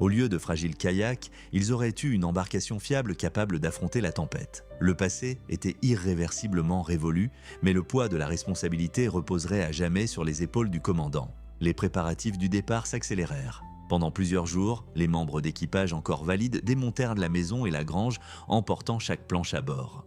Au lieu de fragiles kayaks, ils auraient eu une embarcation fiable capable d'affronter la tempête. Le passé était irréversiblement révolu, mais le poids de la responsabilité reposerait à jamais sur les épaules du commandant. Les préparatifs du départ s'accélérèrent. Pendant plusieurs jours, les membres d'équipage encore valides démontèrent la maison et la grange, emportant chaque planche à bord.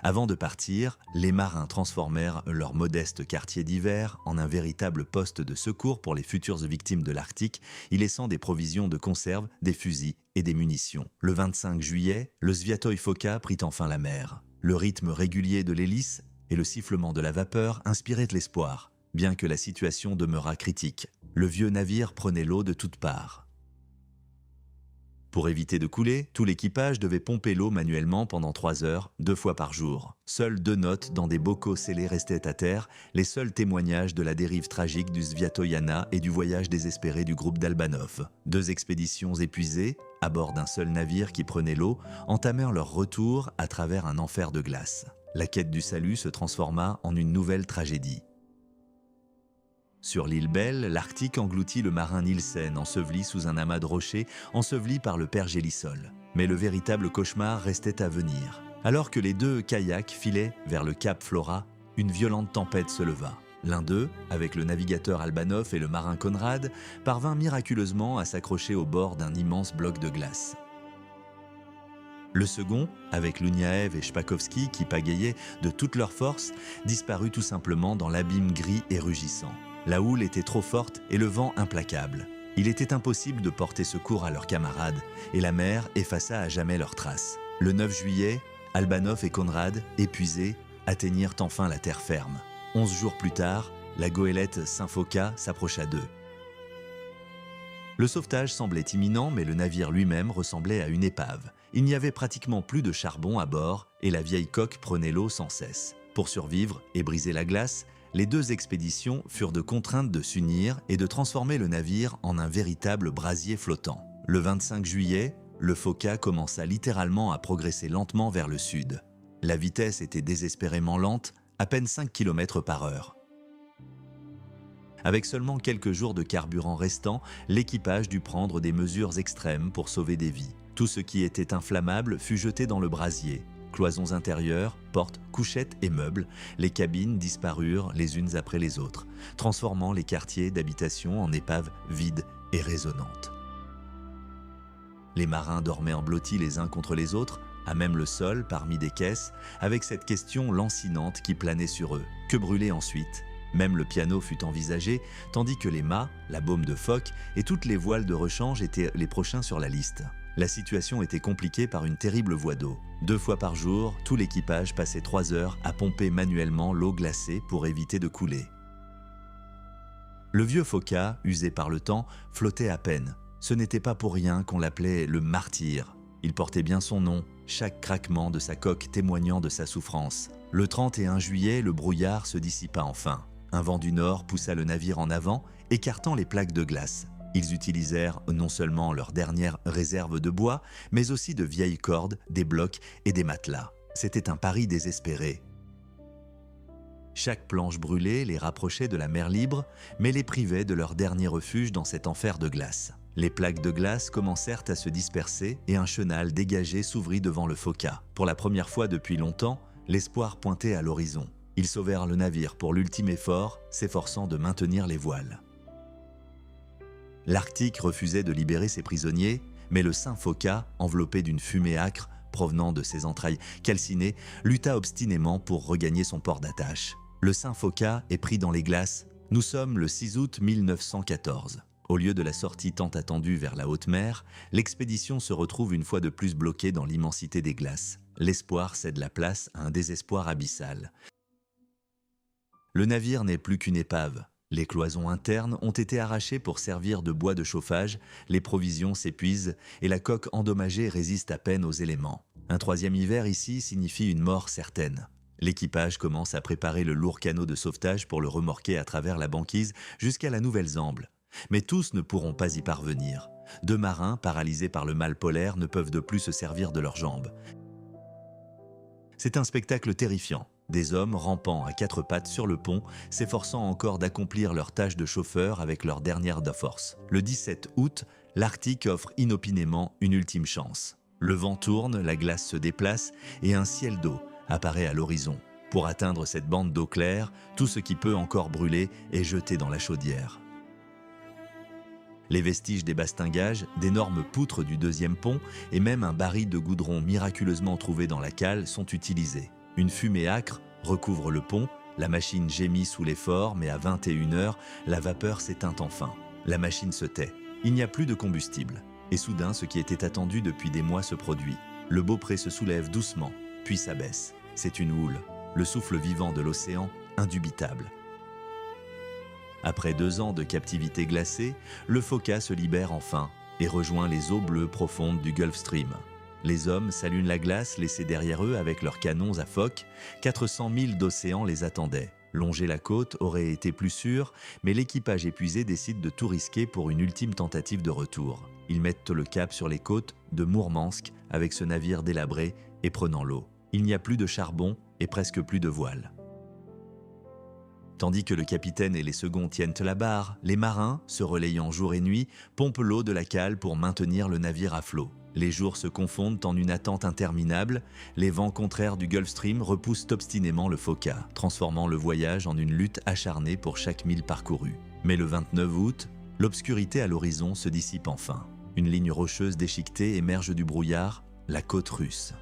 Avant de partir, les marins transformèrent leur modeste quartier d'hiver en un véritable poste de secours pour les futures victimes de l'Arctique, y laissant des provisions de conserve, des fusils et des munitions. Le 25 juillet, le Sviatoi Foka prit enfin la mer. Le rythme régulier de l'hélice et le sifflement de la vapeur inspiraient de l'espoir, bien que la situation demeurât critique. Le vieux navire prenait l'eau de toutes parts. Pour éviter de couler, tout l'équipage devait pomper l'eau manuellement pendant 3 heures, 2 fois par jour. Seules 2 notes dans des bocaux scellés restaient à terre, les seuls témoignages de la dérive tragique du Sviatoi Anna et du voyage désespéré du groupe d'Albanov. 2 expéditions épuisées, à bord d'un seul navire qui prenait l'eau, entamèrent leur retour à travers un enfer de glace. La quête du salut se transforma en une nouvelle tragédie. Sur l'île Belle, l'Arctique engloutit le marin Nielsen, enseveli sous un amas de rochers, enseveli par le père Gélisol. Mais le véritable cauchemar restait à venir. Alors que les 2 kayaks filaient vers le cap Flora, une violente tempête se leva. L'un d'eux, avec le navigateur Albanov et le marin Conrad, parvint miraculeusement à s'accrocher au bord d'un immense bloc de glace. Le second, avec Louniaev et Shpakovski qui pagayaient de toute leur force, disparut tout simplement dans l'abîme gris et rugissant. La houle était trop forte et le vent implacable. Il était impossible de porter secours à leurs camarades et la mer effaça à jamais leurs traces. Le 9 juillet, Albanov et Conrad, épuisés, atteignirent enfin la terre ferme. 11 jours plus tard, la goélette Saint Foka s'approcha d'eux. Le sauvetage semblait imminent, mais le navire lui-même ressemblait à une épave. Il n'y avait pratiquement plus de charbon à bord et la vieille coque prenait l'eau sans cesse. Pour survivre et briser la glace, les deux expéditions furent de contrainte de s'unir et de transformer le navire en un véritable brasier flottant. Le 25 juillet, le Phoca commença littéralement à progresser lentement vers le sud. La vitesse était désespérément lente, à peine 5 km par heure. Avec seulement quelques jours de carburant restant, l'équipage dut prendre des mesures extrêmes pour sauver des vies. Tout ce qui était inflammable fut jeté dans le brasier. Cloisons intérieures, portes, couchettes et meubles, les cabines disparurent les unes après les autres, transformant les quartiers d'habitation en épaves vides et résonnantes. Les marins dormaient en blottis les uns contre les autres, à même le sol parmi des caisses, avec cette question lancinante qui planait sur eux. Que brûler ensuite ? Même le piano fut envisagé, tandis que les mâts, la baume de phoque et toutes les voiles de rechange étaient les prochains sur la liste. La situation était compliquée par une terrible voie d'eau. 2 fois par jour, tout l'équipage passait 3 heures à pomper manuellement l'eau glacée pour éviter de couler. Le vieux Phoca, usé par le temps, flottait à peine. Ce n'était pas pour rien qu'on l'appelait le martyr. Il portait bien son nom, chaque craquement de sa coque témoignant de sa souffrance. Le 31 juillet, le brouillard se dissipa enfin. Un vent du nord poussa le navire en avant, écartant les plaques de glace. Ils utilisèrent non seulement leur dernière réserve de bois, mais aussi de vieilles cordes, des blocs et des matelas. C'était un pari désespéré. Chaque planche brûlée les rapprochait de la mer libre, mais les privait de leur dernier refuge dans cet enfer de glace. Les plaques de glace commencèrent à se disperser et un chenal dégagé s'ouvrit devant le Phoca. Pour la première fois depuis longtemps, l'espoir pointait à l'horizon. Ils sauvèrent le navire pour l'ultime effort, s'efforçant de maintenir les voiles. L'Arctique refusait de libérer ses prisonniers, mais le Saint Phoca, enveloppé d'une fumée âcre provenant de ses entrailles calcinées, lutta obstinément pour regagner son port d'attache. Le Saint Phoca est pris dans les glaces. Nous sommes le 6 août 1914. Au lieu de la sortie tant attendue vers la haute mer, l'expédition se retrouve une fois de plus bloquée dans l'immensité des glaces. L'espoir cède la place à un désespoir abyssal. Le navire n'est plus qu'une épave. Les cloisons internes ont été arrachées pour servir de bois de chauffage, les provisions s'épuisent et la coque endommagée résiste à peine aux éléments. Un 3e hiver ici signifie une mort certaine. L'équipage commence à préparer le lourd canot de sauvetage pour le remorquer à travers la banquise jusqu'à la Nouvelle-Zamble. Mais tous ne pourront pas y parvenir. 2 marins, paralysés par le mal polaire, ne peuvent de plus se servir de leurs jambes. C'est un spectacle terrifiant. Des hommes rampant à 4 pattes sur le pont, s'efforçant encore d'accomplir leur tâche de chauffeur avec leur dernière force. Le 17 août, l'Arctique offre inopinément une ultime chance. Le vent tourne, la glace se déplace et un ciel d'eau apparaît à l'horizon. Pour atteindre cette bande d'eau claire, tout ce qui peut encore brûler est jeté dans la chaudière. Les vestiges des bastingages, d'énormes poutres du 2e pont et même un baril de goudron miraculeusement trouvé dans la cale sont utilisés. Une fumée âcre recouvre le pont, la machine gémit sous l'effort, mais à 21h, la vapeur s'éteint enfin. La machine se tait. Il n'y a plus de combustible. Et soudain, ce qui était attendu depuis des mois se produit. Le beaupré se soulève doucement, puis s'abaisse. C'est une houle, le souffle vivant de l'océan, indubitable. Après 2 ans de captivité glacée, le Phoca se libère enfin et rejoint les eaux bleues profondes du Gulf Stream. Les hommes s'allument la glace laissée derrière eux avec leurs canons à phoque. 400 milles d'océan les attendaient. Longer la côte aurait été plus sûr, mais l'équipage épuisé décide de tout risquer pour une ultime tentative de retour. Ils mettent le cap sur les côtes de Mourmansk avec ce navire délabré et prenant l'eau. Il n'y a plus de charbon et presque plus de voiles. Tandis que le capitaine et les seconds tiennent la barre, les marins, se relayant jour et nuit, pompent l'eau de la cale pour maintenir le navire à flot. Les jours se confondent en une attente interminable, les vents contraires du Gulf Stream repoussent obstinément le Phoca, transformant le voyage en une lutte acharnée pour chaque mille parcouru. Mais le 29 août, l'obscurité à l'horizon se dissipe enfin. Une ligne rocheuse déchiquetée émerge du brouillard, la côte russe.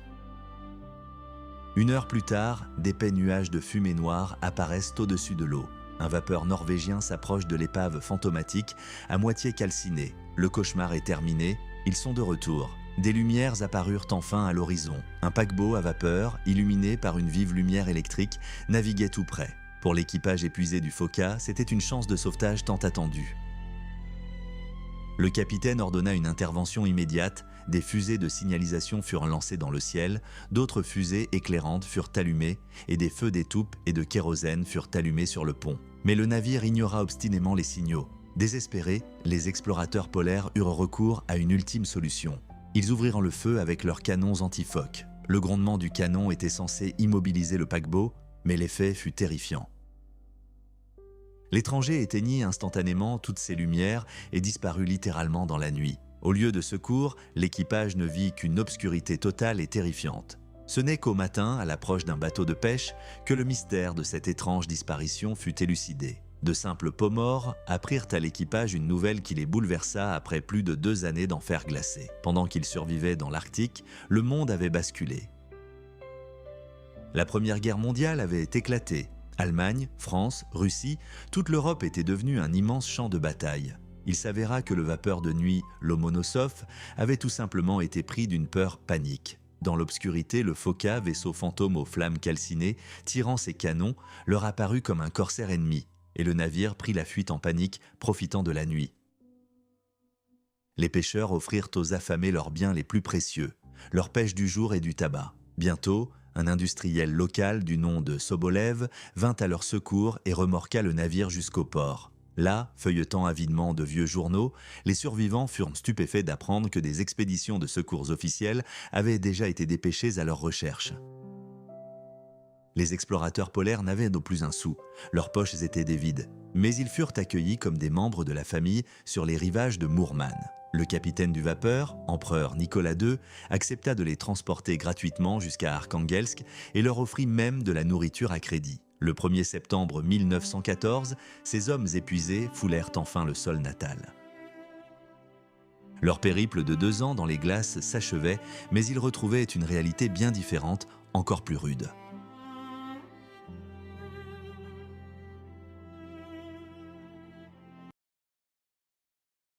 1 heure plus tard, d'épais nuages de fumée noire apparaissent au-dessus de l'eau. Un vapeur norvégien s'approche de l'épave fantomatique, à moitié calcinée. Le cauchemar est terminé, ils sont de retour. Des lumières apparurent enfin à l'horizon. Un paquebot à vapeur, illuminé par une vive lumière électrique, naviguait tout près. Pour l'équipage épuisé du Phoca, c'était une chance de sauvetage tant attendue. Le capitaine ordonna une intervention immédiate, des fusées de signalisation furent lancées dans le ciel, d'autres fusées éclairantes furent allumées et des feux d'étoupe et de kérosène furent allumés sur le pont. Mais le navire ignora obstinément les signaux. Désespérés, les explorateurs polaires eurent recours à une ultime solution. Ils ouvrirent le feu avec leurs canons anti-phoques. Le grondement du canon était censé immobiliser le paquebot, mais l'effet fut terrifiant. L'étranger éteignit instantanément toutes ses lumières et disparut littéralement dans la nuit. Au lieu de secours, l'équipage ne vit qu'une obscurité totale et terrifiante. Ce n'est qu'au matin, à l'approche d'un bateau de pêche, que le mystère de cette étrange disparition fut élucidé. De simples peaux-morts apprirent à l'équipage une nouvelle qui les bouleversa après plus de 2 années d'enfer glacé. Pendant qu'ils survivaient dans l'Arctique, le monde avait basculé. La Première Guerre mondiale avait éclaté. Allemagne, France, Russie, toute l'Europe était devenue un immense champ de bataille. Il s'avéra que le vapeur de nuit Lomonosov avait tout simplement été pris d'une peur panique. Dans l'obscurité, le Foka, vaisseau fantôme aux flammes calcinées, tirant ses canons, leur apparut comme un corsaire ennemi, et le navire prit la fuite en panique, profitant de la nuit. Les pêcheurs offrirent aux affamés leurs biens les plus précieux, leur pêche du jour et du tabac. Bientôt, un industriel local du nom de Sobolev vint à leur secours et remorqua le navire jusqu'au port. Là, feuilletant avidement de vieux journaux, les survivants furent stupéfaits d'apprendre que des expéditions de secours officielles avaient déjà été dépêchées à leur recherche. Les explorateurs polaires n'avaient non plus un sou, leurs poches étaient des vides, mais ils furent accueillis comme des membres de la famille sur les rivages de Mourman. Le capitaine du vapeur, empereur Nicolas II, accepta de les transporter gratuitement jusqu'à Arkhangelsk et leur offrit même de la nourriture à crédit. Le 1er septembre 1914, ces hommes épuisés foulèrent enfin le sol natal. Leur périple de 2 ans dans les glaces s'achevait, mais ils retrouvaient une réalité bien différente, encore plus rude.